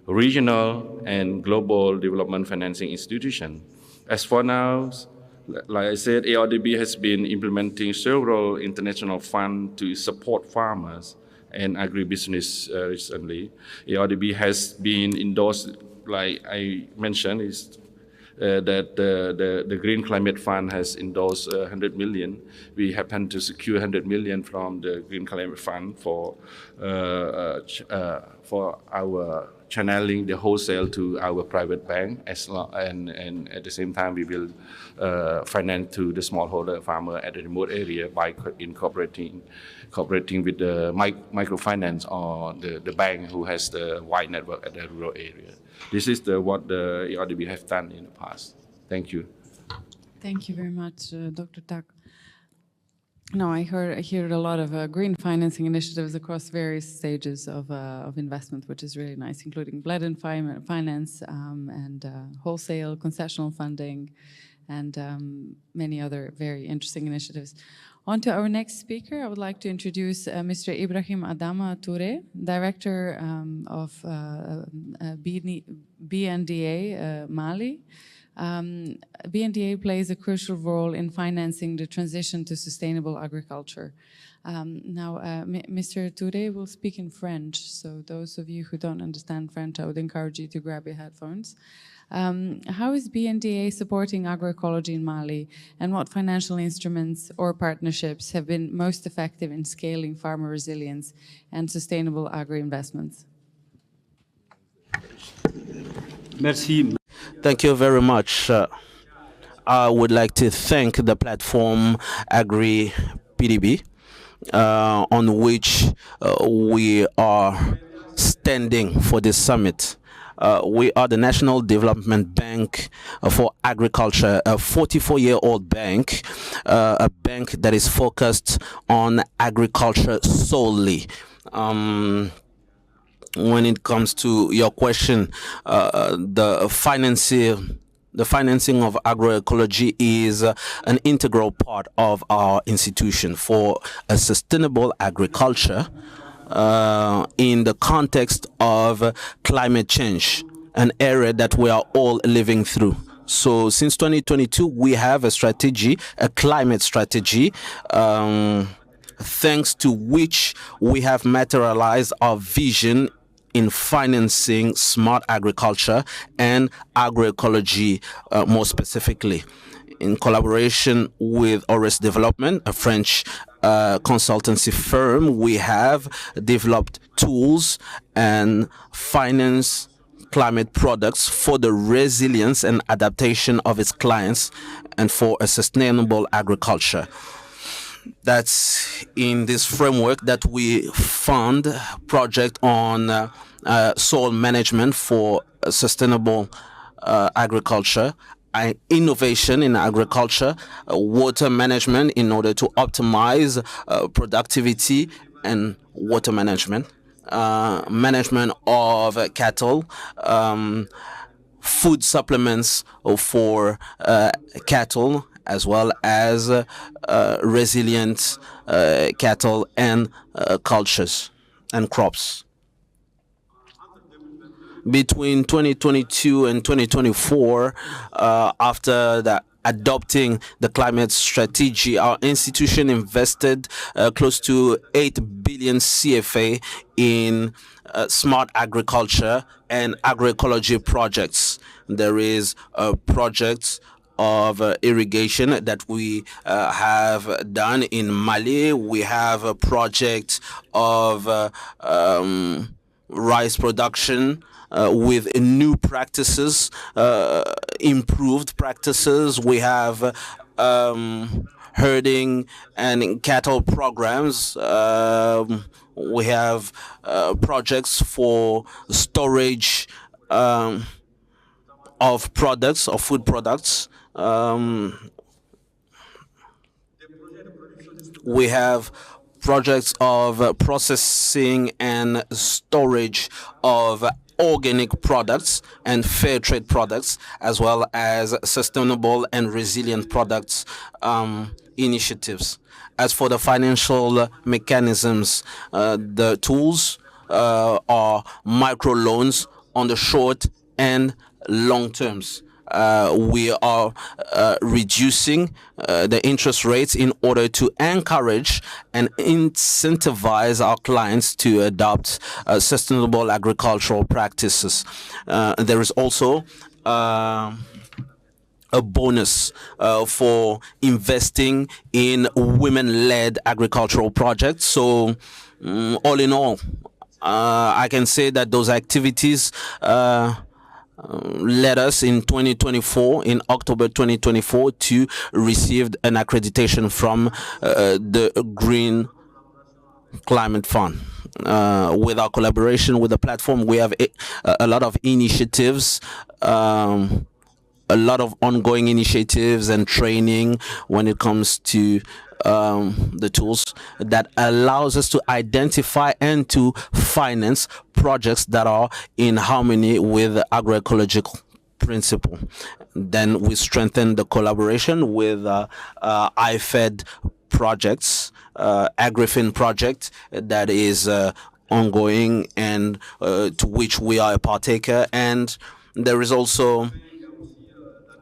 regional and global development financing institution. As for now, like I said, ARDB has been implementing several international funds to support farmers and agribusiness recently. ARDB has been endorsed, like I mentioned, that the Green Climate Fund has endorsed 100 million. We happen to secure 100 million from the Green Climate Fund for our channeling the wholesale to our private bank, and at the same time we will finance to the smallholder farmer at a remote area by cooperating with the microfinance or the bank who has the wide network at the rural area. This is what the ARDB has done in the past. Thank you. Thank you very much, Dr. Tak. No, I hear a lot of green financing initiatives across various stages of investment, which is really nice, including blended finance and wholesale concessional funding and many other very interesting initiatives. On to our next speaker, I would like to introduce Mr. Ibrahim Adama Toure, Director of BNDA Mali. BNDA plays a crucial role in financing the transition to sustainable agriculture. Now, Mr. Toure will speak in French, so those of you who don't understand French, I would encourage you to grab your headphones. How is BNDA supporting agroecology in Mali, and what financial instruments or partnerships have been most effective in scaling farmer resilience and sustainable agri-investments? Merci. Thank you very much. I would like to thank the platform Agri-PDB, on which we are standing for this summit. We are the National Development Bank for Agriculture, a 44-year-old bank, a bank that is focused on agriculture solely. When it comes to your question, the financing of agroecology is an integral part of our institution for a sustainable agriculture. In the context of climate change, an area that we are all living through. So since 2022, we have a strategy, a climate strategy, thanks to which we have materialized our vision in financing smart agriculture and agroecology more specifically. In collaboration with Ores Development, a French consultancy firm, we have developed tools and finance climate products for the resilience and adaptation of its clients and for a sustainable agriculture. That's in this framework that we fund project on soil management for sustainable agriculture, innovation in agriculture, water management in order to optimize productivity and water management, management of cattle, food supplements for cattle, as well as resilient cattle and cultures and crops. Between 2022 and 2024, after adopting the climate strategy, our institution invested close to 8 billion CFA in smart agriculture and agroecology projects. There is a project of irrigation that we have done in Mali. We have a project of rice production with new practices, improved practices. We have herding and cattle programs. We have projects for storage of products, of food products. We have projects of processing and storage of organic products and fair trade products, as well as sustainable and resilient products initiatives. As for the financial mechanisms, the tools are microloans on the short and long terms. We are reducing the interest rates in order to encourage and incentivize our clients to adopt sustainable agricultural practices. There is also a bonus for investing in women-led agricultural projects. So all in all, I can say that those activities led us in 2024, in October 2024, to receive an accreditation from the Green Climate Fund. With our collaboration with the platform, we have a lot of initiatives, a lot of ongoing initiatives and training when it comes to the tools that allows us to identify and to finance projects that are in harmony with agroecological principle. Then we strengthen the collaboration with IFED projects, AgriFin project that is ongoing and to which we are a partaker. And there is also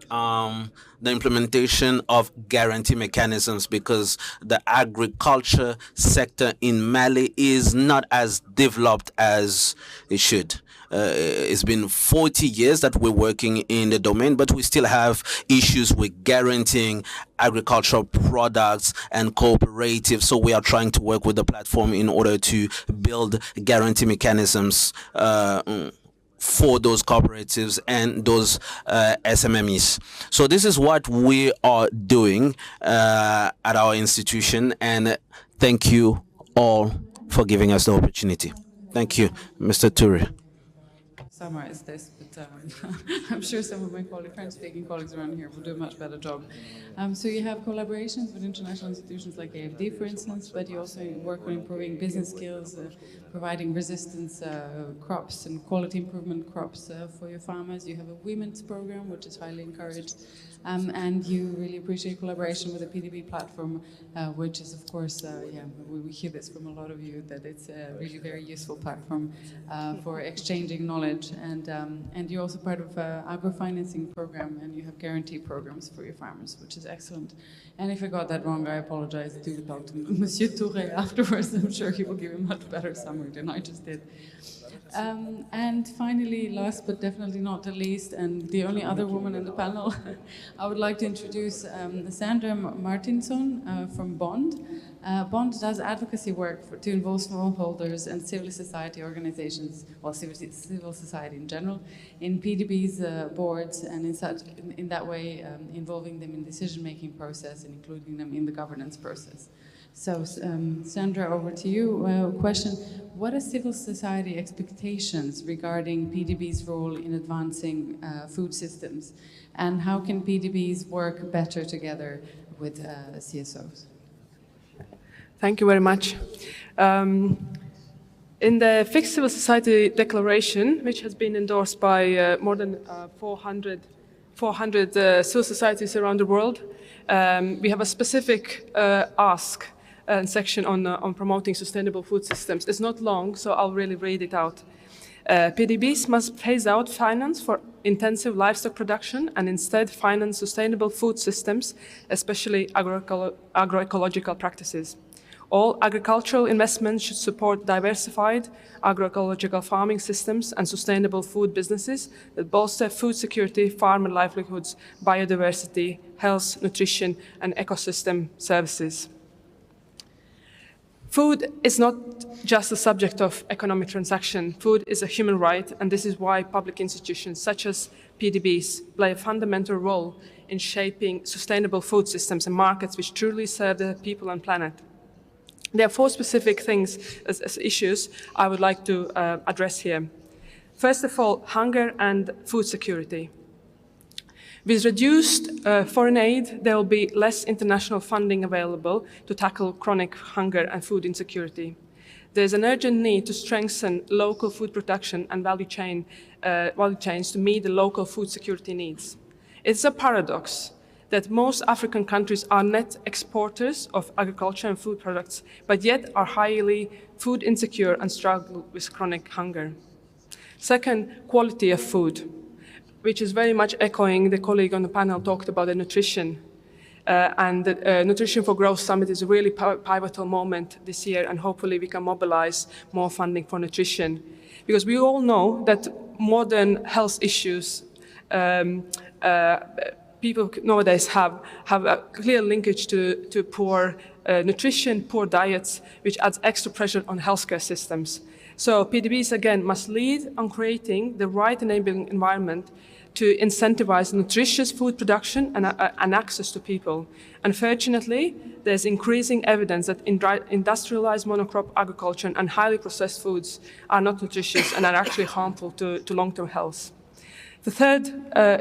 the implementation of guarantee mechanisms, because the agriculture sector in Mali is not as developed as it should. It's been 40 years that we're working in the domain, but we still have issues with guaranteeing agricultural products and cooperatives. So we are trying to work with the platform in order to build guarantee mechanisms for those cooperatives and those SMMEs. So this is what we are doing at our institution, and thank you all for giving us the opportunity. Thank you, Mr. Toure. Summarize this, but I'm sure some of my French-speaking colleagues around here will do a much better job. So you have collaborations with international institutions like AFD, for instance, but you also work on improving business skills, providing resistance crops and quality improvement crops for your farmers. You have a women's program, which is highly encouraged, and you really appreciate collaboration with the PDB platform, which is, of course, we hear this from a lot of you, that it's a really very useful platform for exchanging knowledge. And you're also part of agro-financing program, and you have guarantee programs for your farmers, which is excellent. And if I got that wrong, I apologize. Do talk to Monsieur Toure afterwards. I'm sure he will give a much better summary than I just did. And finally, last but definitely not the least, and the only other woman in the panel, I would like to introduce Sandra Martinson from Bond. Bond does advocacy work to involve smallholders and civil society organizations, well, civil society in general, in PDB's boards, and in that way involving them in decision-making process and including them in the governance process. So, Sandra, over to you. Question, what are civil society expectations regarding PDB's role in advancing food systems? And how can PDBs work better together with CSOs? Thank you very much. In the Fixed Civil Society Declaration, which has been endorsed by more than 400 400 civil societies around the world. We have a specific ask and section on promoting sustainable food systems. It's not long, so I'll really read it out. PDBs must phase out finance for intensive livestock production and instead finance sustainable food systems, especially agroecological practices. All agricultural investments should support diversified agroecological farming systems and sustainable food businesses that bolster food security, farmer livelihoods, biodiversity, health, nutrition, and ecosystem services. Food is not just a subject of economic transaction. Food is a human right, and this is why public institutions such as PDBs play a fundamental role in shaping sustainable food systems and markets which truly serve the people and planet. There are 4 specific things as issues I would like to address here. First of all, hunger and food security. With reduced foreign aid, there will be less international funding available to tackle chronic hunger and food insecurity. There is an urgent need to strengthen local food production and value chains to meet the local food security needs. It's a paradox that most African countries are net exporters of agriculture and food products, but yet are highly food insecure and struggle with chronic hunger. Second, quality of food, which is very much echoing the colleague on the panel talked about the nutrition. And the Nutrition for Growth Summit is a really pivotal moment this year, and hopefully we can mobilize more funding for nutrition. Because we all know that modern health issues, people nowadays have a clear linkage to poor nutrition, poor diets, which adds extra pressure on healthcare systems. So PDBs, again, must lead on creating the right enabling environment to incentivize nutritious food production and access to people. Unfortunately, there's increasing evidence that industrialized monocrop agriculture and highly processed foods are not nutritious and are actually harmful to long-term health. The third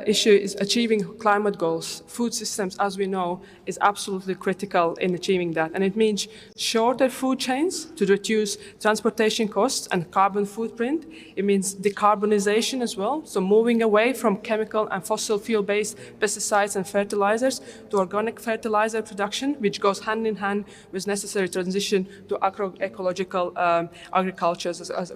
issue is achieving climate goals. Food systems, as we know, is absolutely critical in achieving that. And it means shorter food chains to reduce transportation costs and carbon footprint. It means decarbonization as well, so moving away from chemical and fossil fuel-based pesticides and fertilizers to organic fertilizer production, which goes hand in hand with necessary transition to agroecological agriculture, as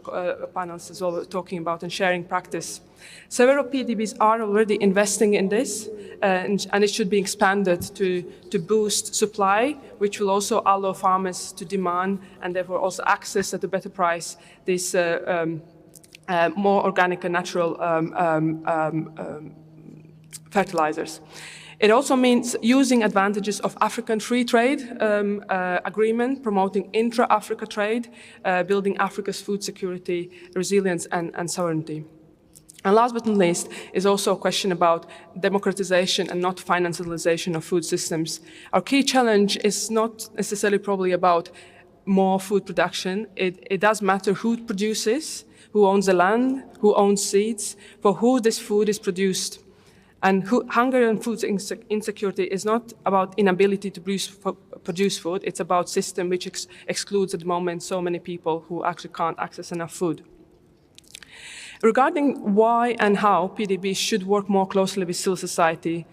panels as well were talking about, and sharing practice. Several PDBs are already investing in this, and it should be expanded to boost supply, which will also allow farmers to demand and therefore also access at a better price these more organic and natural fertilizers. It also means using advantages of African free trade agreement, promoting intra-Africa trade, building Africa's food security, resilience, and sovereignty. And last but not least is also a question about democratization and not financialization of food systems. Our key challenge is not necessarily probably about more food production. It does matter who produces, who owns the land, who owns seeds, for who this food is produced. And hunger and food insecurity is not about inability to produce food, it's about system which excludes at the moment so many people who actually can't access enough food. Regarding why and how PDB should work more closely with civil society,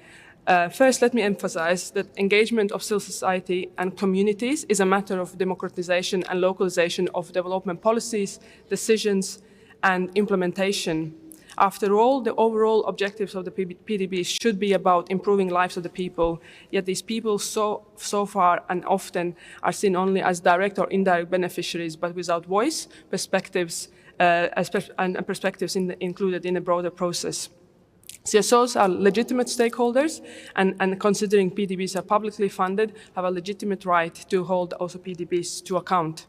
first let me emphasize that engagement of civil society and communities is a matter of democratization and localization of development policies, decisions, and implementation. After all, the overall objectives of the PDB should be about improving lives of the people, yet these people so far and often are seen only as direct or indirect beneficiaries, but without voice, perspectives, and perspectives included in a broader process. CSOs are legitimate stakeholders, and considering PDBs are publicly funded, have a legitimate right to hold also PDBs to account.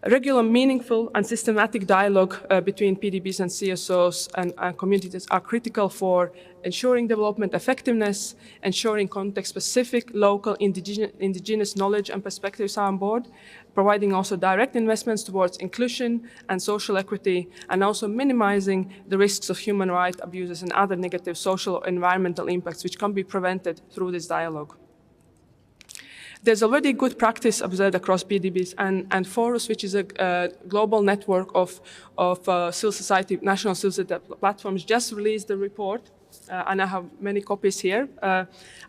A regular, meaningful, and systematic dialogue between PDBs and CSOs and communities are critical for ensuring development effectiveness, ensuring context-specific, local, indigenous knowledge and perspectives are on board, providing also direct investments towards inclusion and social equity, and also minimizing the risks of human rights abuses and other negative social or environmental impacts which can be prevented through this dialogue. There's already good practice observed across PDBs, and Forus, which is a global network of civil society, national civil society platforms, just released a report and I have many copies here,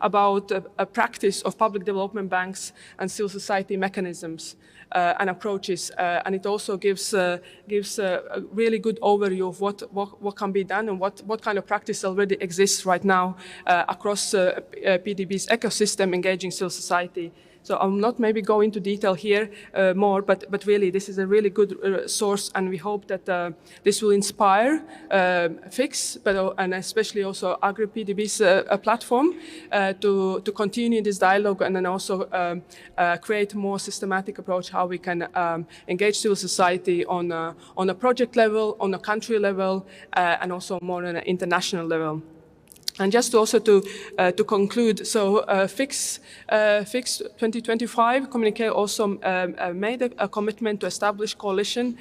about a practice of public development banks and civil society mechanisms and approaches. And it also gives a really good overview of what can be done and what kind of practice already exists right now across PDB's ecosystem engaging civil society. So I'll not maybe go into detail here more, but really this is a really good source, and we hope that this will inspire FIX, and especially also AgriPDB's platform to continue this dialogue, and then also create a more systematic approach how we can engage civil society on a project level, on a country level, and also more on an international level. And just also to conclude, so FIX 2025 communique also made a commitment to establish coalition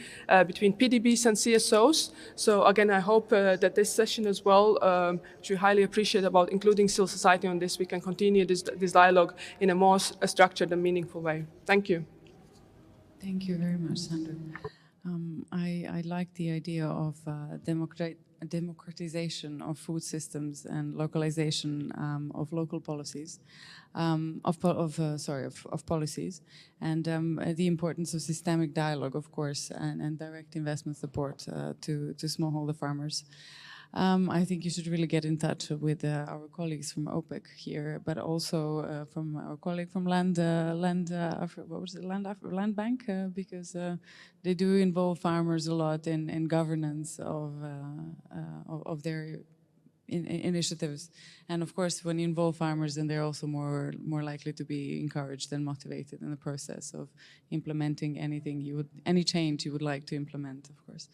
between PDBs and CSOs. So again, I hope that this session as well, which we highly appreciate about including civil society on this, we can continue this dialogue in a more structured and meaningful way. Thank you. Thank you very much, Sandra. I like the idea of democratization of food systems and localization of local policies, of policies, and the importance of systemic dialogue, of course, and direct investment support to smallholder farmers. I think you should really get in touch with our colleagues from OPEC here, but also from our colleague from Land Bank, because they do involve farmers a lot in governance of their initiatives. And of course, when you involve farmers, then they're also more likely to be encouraged and motivated in the process of implementing any change you would like to implement, of course.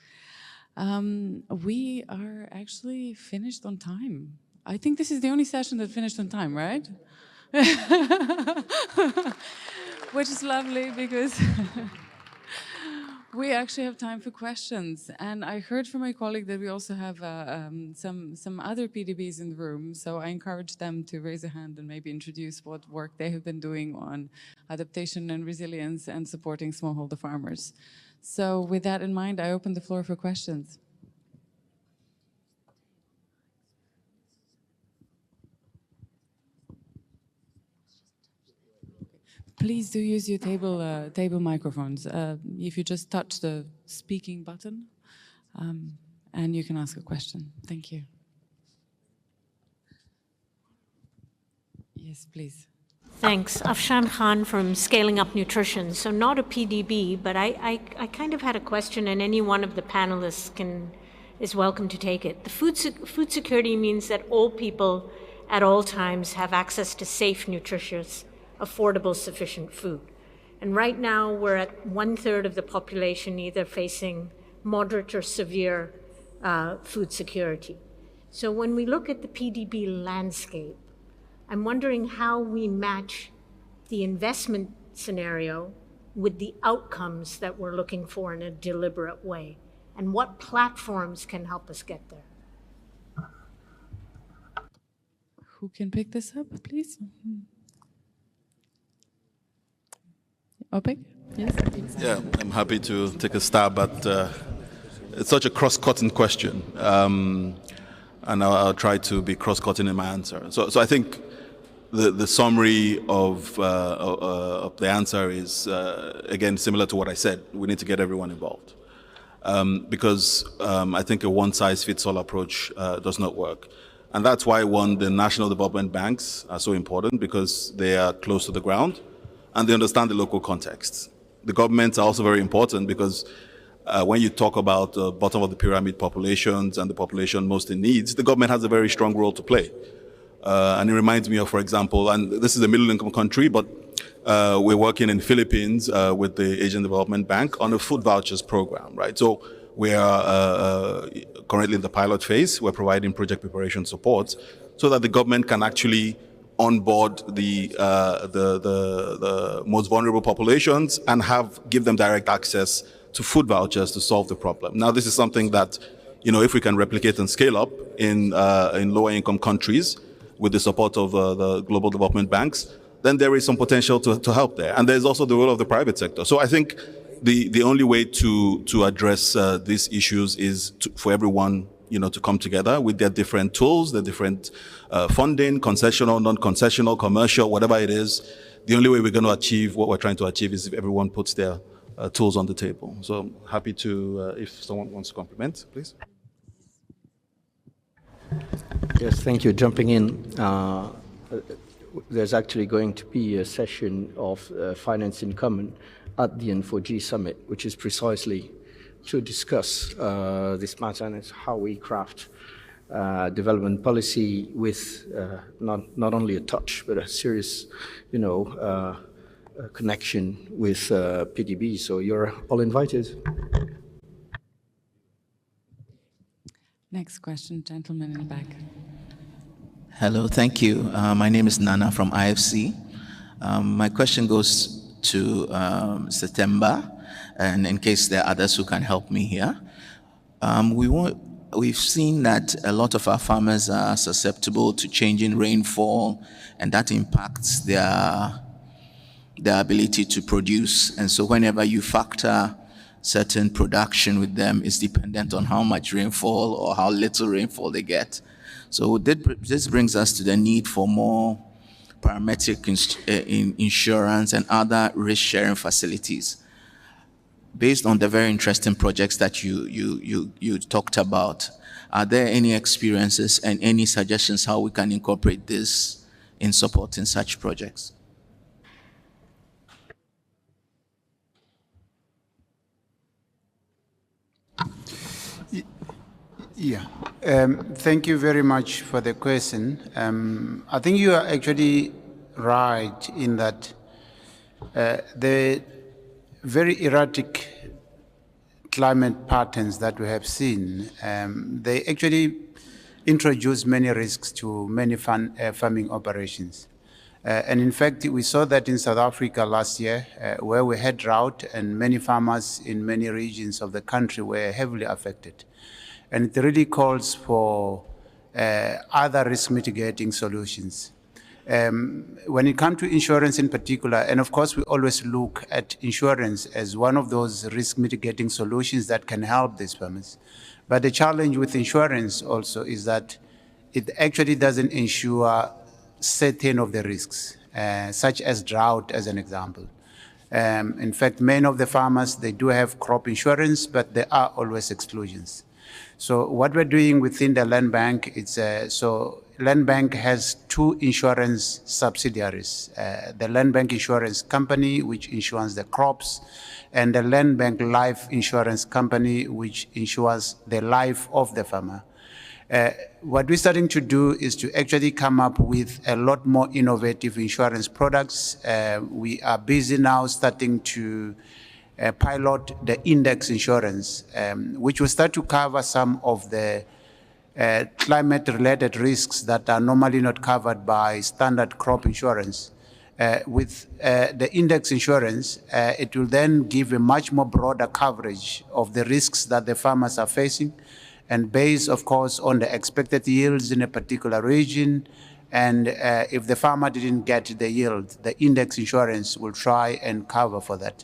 We are actually finished on time. I think this is the only session that finished on time, right? Which is lovely because we actually have time for questions. And I heard from my colleague that we also have some other PDBs in the room. So I encourage them to raise a hand and maybe introduce what work they have been doing on adaptation and resilience and supporting smallholder farmers. So with that in mind, I open the floor for questions. Please do use your table microphones. If you just touch the speaking button, and you can ask a question. Thank you. Yes, please. Thanks. Afshan Khan from Scaling Up Nutrition. So not a PDB, but I kind of had a question, and any one of the panelists is welcome to take it. The food security means that all people at all times have access to safe, nutritious, affordable, sufficient food. And right now we're at 1/3 of the population either facing moderate or severe food security. So when we look at the PDB landscape, I'm wondering how we match the investment scenario with the outcomes that we're looking for in a deliberate way, and what platforms can help us get there. Who can pick this up, please? OPEC? Yes. Yeah, I'm happy to take a stab at it's such a cross-cutting question, and I'll try to be cross-cutting in my answer. So I think the summary of the answer is, again, similar to what I said. We need to get everyone involved. Because I think a one-size-fits-all approach does not work. And that's why, the national development banks are so important, because they are close to the ground and they understand the local context. The governments are also very important because when you talk about the bottom of the pyramid populations and the population most in needs, the government has a very strong role to play. And it reminds me of, for example, and this is a middle-income country, but we're working in Philippines with the Asian Development Bank on a food vouchers program, right? So we are currently in the pilot phase. We're providing project preparation support so that the government can actually onboard the most vulnerable populations and give them direct access to food vouchers to solve the problem. Now, this is something that, if we can replicate and scale up in lower income countries with the support of the global development banks, then there is some potential to help there. And there's also the role of the private sector. So I think the only way to address these issues is for everyone to come together with their different tools, their different funding, concessional, non-concessional, commercial, whatever it is. The only way we're going to achieve what we're trying to achieve is if everyone puts their tools on the table. So I'm happy to, if someone wants to compliment, please. Yes, thank you. Jumping in, there's actually going to be a session of Finance in Common at the N4G Summit, which is precisely to discuss this matter, and it's how we craft development policy with not only a touch, but a serious, connection with PDB. So you're all invited. Next question, gentleman in the back. Hello, thank you. My name is Nana from IFC. My question goes to Mr. Temba, and in case there are others who can help me here. We've seen that a lot of our farmers are susceptible to changing rainfall, and that impacts their ability to produce. And so whenever you factor certain production with them, is dependent on how much rainfall or how little rainfall they get. So this brings us to the need for more parametric insurance and other risk-sharing facilities. Based on the very interesting projects that you talked about, are there any experiences and any suggestions how we can incorporate this in supporting such projects? Yeah, thank you very much for the question. I think you are actually right in that the very erratic climate patterns that we have seen, they actually introduce many risks to many farming operations. And in fact, we saw that in South Africa last year, where we had drought and many farmers in many regions of the country were heavily affected. And it really calls for other risk mitigating solutions. When it comes to insurance in particular, and of course we always look at insurance as one of those risk mitigating solutions that can help these farmers. But the challenge with insurance also is that it actually doesn't insure certain of the risks, such as drought as an example. In fact, many of the farmers, they do have crop insurance, but there are always exclusions. So what we're doing within the Land Bank, so Land Bank has two insurance subsidiaries, the Land Bank Insurance Company, which insures the crops, and the Land Bank Life Insurance Company, which insures the life of the farmer. What we're starting to do is to actually come up with a lot more innovative insurance products. We are busy now starting to pilot the index insurance, which will start to cover some of the climate-related risks that are normally not covered by standard crop insurance. With the index insurance, it will then give a much more broader coverage of the risks that the farmers are facing, and based, of course, on the expected yields in a particular region. And if the farmer didn't get the yield, the index insurance will try and cover for that.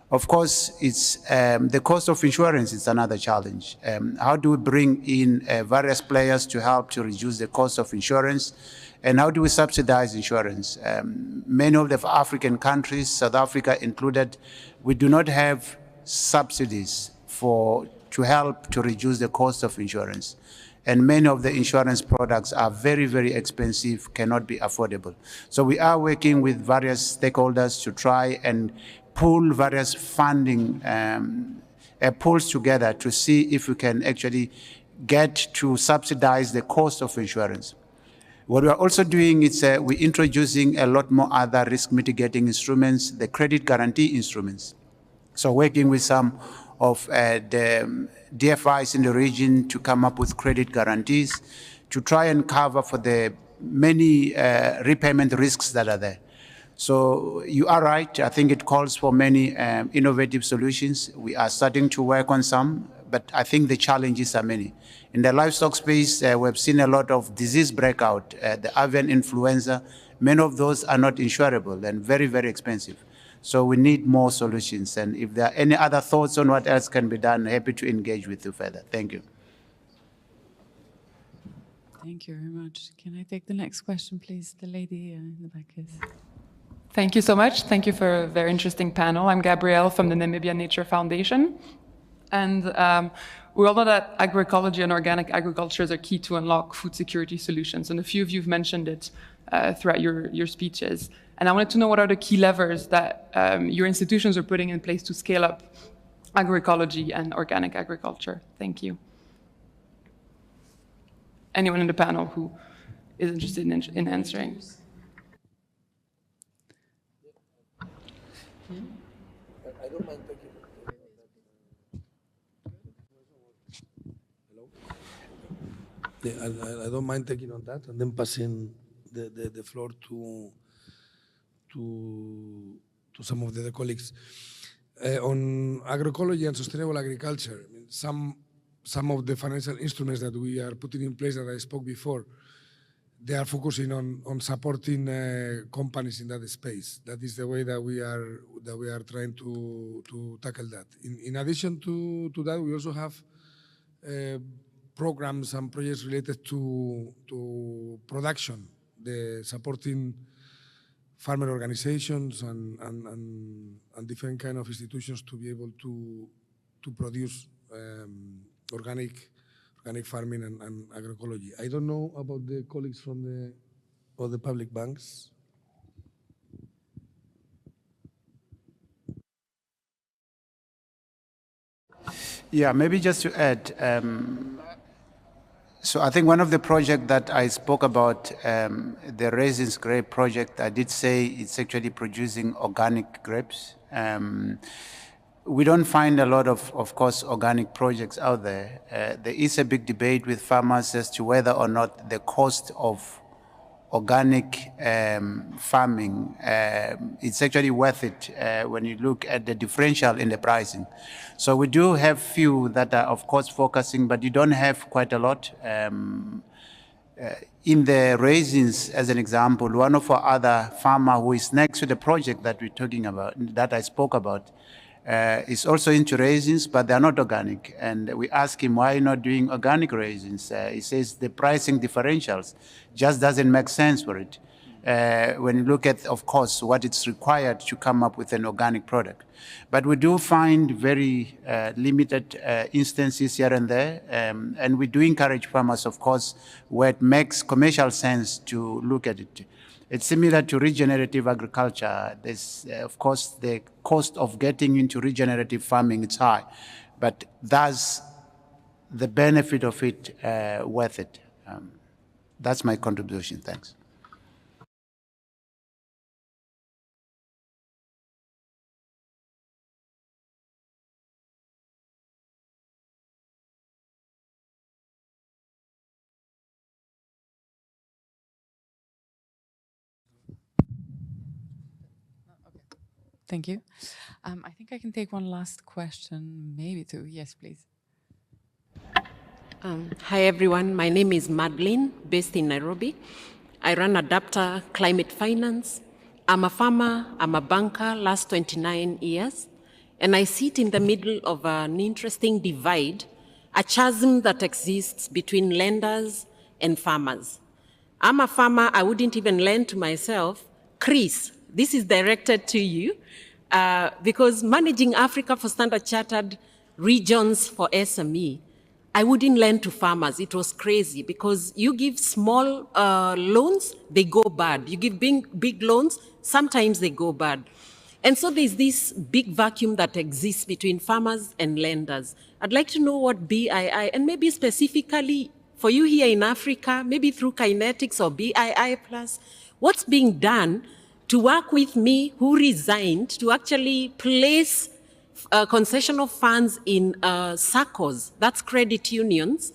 Of course, it's the cost of insurance is another challenge. How do we bring in various players to help to reduce the cost of insurance? And how do we subsidize insurance? Many of the African countries, South Africa included, we do not have subsidies to help to reduce the cost of insurance. And many of the insurance products are very, very expensive, cannot be affordable. So we are working with various stakeholders to try and pool various funding pools together to see if we can actually get to subsidize the cost of insurance. What we are also doing is we're introducing a lot more other risk mitigating instruments, the credit guarantee instruments. So working with some of the DFIs in the region to come up with credit guarantees to try and cover for the many repayment risks that are there. So you are right. I think it calls for many innovative solutions. We are starting to work on some, but I think the challenges are many. In the livestock space, we've seen a lot of disease breakout, the avian influenza. Many of those are not insurable and very, very expensive. So we need more solutions. And if there are any other thoughts on what else can be done, happy to engage with you further. Thank you. Thank you very much. Can I take the next question, please? The lady in the back is. Thank you so much. Thank you for a very interesting panel. I'm Gabrielle from the Namibia Nature Foundation. And we all know that agroecology and organic agriculture are key to unlock food security solutions. And a few of you have mentioned it throughout your speeches. And I wanted to know what are the key levers that your institutions are putting in place to scale up agroecology and organic agriculture. Thank you. Anyone in the panel who is interested in answering? I don't mind taking. Hello? I don't mind taking on that and then passing the floor to some of the other colleagues. On agroecology and sustainable agriculture, I mean, some of the financial instruments that we are putting in place that I spoke before, they are focusing on supporting companies in that space. That is the way that we are trying to tackle that. In addition to that, we also have programs and projects related to production, the supporting farmer organizations and different kind of institutions to be able to produce organic farming and agroecology. I don't know about the colleagues from the public banks. Yeah, maybe just to add, so I think one of the projects that I spoke about, the Raisins Grape project, I did say it's actually producing organic grapes. We don't find a lot of course, organic projects out there. There is a big debate with farmers as to whether or not the cost of organic farming, it's actually worth it when you look at the differential in the pricing. So we do have few that are, of course, focusing, but you don't have quite a lot. In the raisins, as an example, one of our other farmer who is next to the project that we're talking about, that I spoke about, is also into raisins, but they're not organic. And we ask him, why are you not doing organic raisins? He says the pricing differentials just doesn't make sense for it. When you look at, of course, what it's required to come up with an organic product. But we do find very limited instances here and there. And we do encourage farmers, of course, where it makes commercial sense to look at it. It's similar to regenerative agriculture. There's, of course, the cost of getting into regenerative farming is high, but does the benefit of it worth it? That's my contribution. Thanks. Thank you. I think I can take one last question, maybe two. Yes, please. Hi, everyone. My name is Madeline, based in Nairobi. I run Adapter Climate Finance. I'm a farmer, I'm a banker, last 29 years. And I sit in the middle of an interesting divide, a chasm that exists between lenders and farmers. I'm a farmer, I wouldn't even lend to myself. Chris, this is directed to you because managing Africa for Standard Chartered regions for SME, I wouldn't lend to farmers. It was crazy because you give small loans, they go bad. You give big loans, sometimes they go bad. And so there's this big vacuum that exists between farmers and lenders. I'd like to know what BII, and maybe specifically for you here in Africa, maybe through Kinetics or BII Plus, what's being done to work with me who resigned to actually place concessional funds in SACCOs, that's credit unions,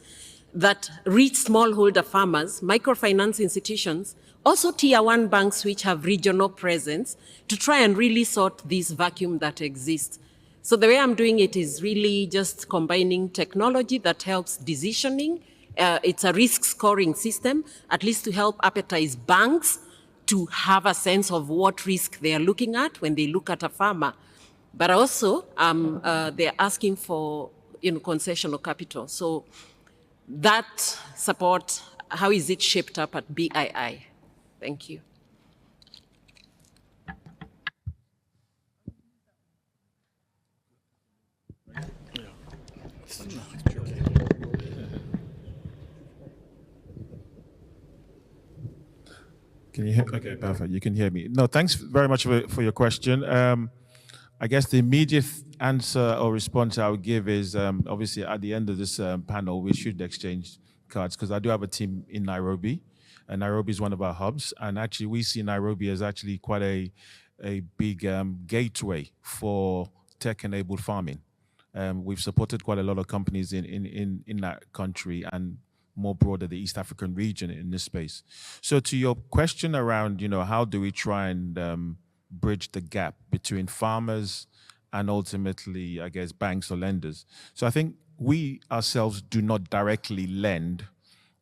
that reach smallholder farmers, microfinance institutions, also tier 1 banks which have regional presence to try and really sort this vacuum that exists. So the way I'm doing it is really just combining technology that helps decisioning. It's a risk scoring system, at least to help appetize banks to have a sense of what risk they are looking at when they look at a farmer. But also, they're asking for concessional capital. So that support how is it shaped up at BII? Thank you. Can you hear? Okay, perfect. You can hear me. No, thanks very much for your question. I guess the immediate answer or response I would give is obviously at the end of this panel, we should exchange cards because I do have a team in Nairobi, and Nairobi is one of our hubs. And actually, we see Nairobi as actually quite a big gateway for tech-enabled farming. We've supported quite a lot of companies in that country and more broader the East African region in this space. So to your question around, how do we try and bridge the gap between farmers and ultimately, I guess, banks or lenders. So I think we ourselves do not directly lend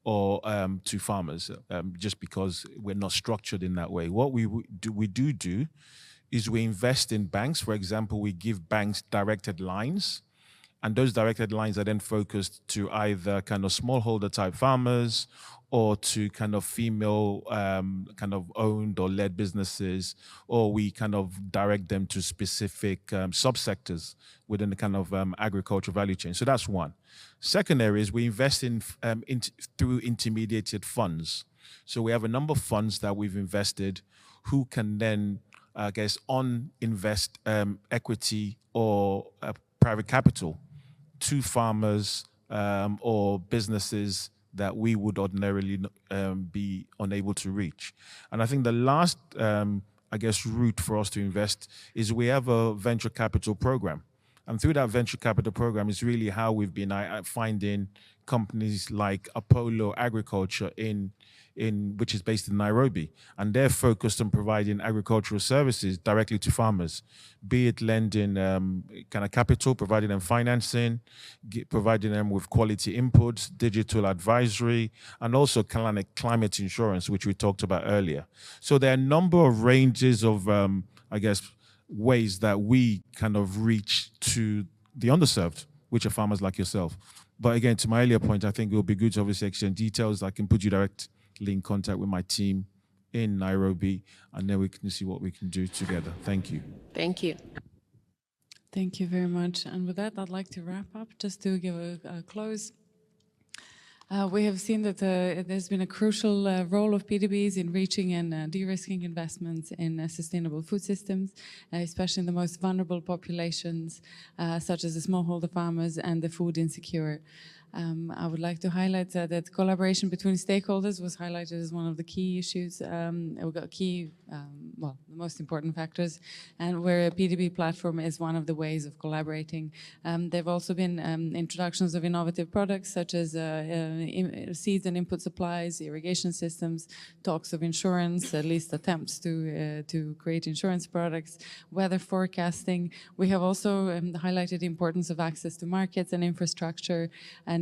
or to farmers just because we're not structured in that way. What we do is we invest in banks. For example, we give banks directed lines. And those directed lines are then focused to either kind of smallholder type farmers or to kind of female kind of owned or led businesses, or we kind of direct them to specific subsectors within the kind of agricultural value chain. So that's one. Second area is we invest in through intermediated funds. So we have a number of funds that we've invested who can then, I guess, invest equity or private capital to farmers or businesses that we would ordinarily be unable to reach. And I think the last, I guess, route for us to invest is we have a venture capital program. And through that venture capital program is really how we've been finding companies like Apollo Agriculture which is based in Nairobi, and they're focused on providing agricultural services directly to farmers, be it lending kind of capital, providing them financing, providing them with quality inputs, digital advisory, and also kind of climate insurance, which we talked about earlier. So there are a number of ranges of, I guess, ways that we kind of reach to the underserved, which are farmers like yourself. But again, to my earlier point, I think it would be good to obviously exchange details. I can put you directly in contact with my team in Nairobi, and then we can see what we can do together. Thank you. Thank you. Thank you very much. And with that, I'd like to wrap up just to give a close. We have seen that there's been a crucial role of PDBs in reaching and de-risking investments in sustainable food systems, especially in the most vulnerable populations, such as the smallholder farmers and the food insecure. I would like to highlight that collaboration between stakeholders was highlighted as one of the key issues, the most important factors, and where a PDB platform is one of the ways of collaborating. There have also been introductions of innovative products such as seeds and input supplies, irrigation systems, talks of insurance, at least attempts to create insurance products, weather forecasting. We have also highlighted the importance of access to markets and infrastructure, and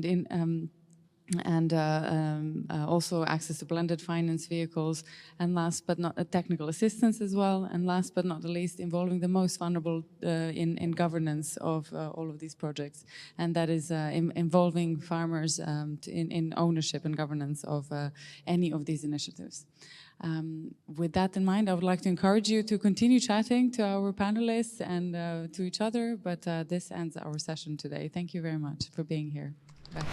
also access to blended finance vehicles, and last but not technical assistance as well, and last but not the least, involving the most vulnerable in governance of all of these projects, and that is involving farmers in ownership and governance of any of these initiatives. With that in mind, I would like to encourage you to continue chatting to our panelists and to each other, but this ends our session today. Thank you very much for being here. Bye.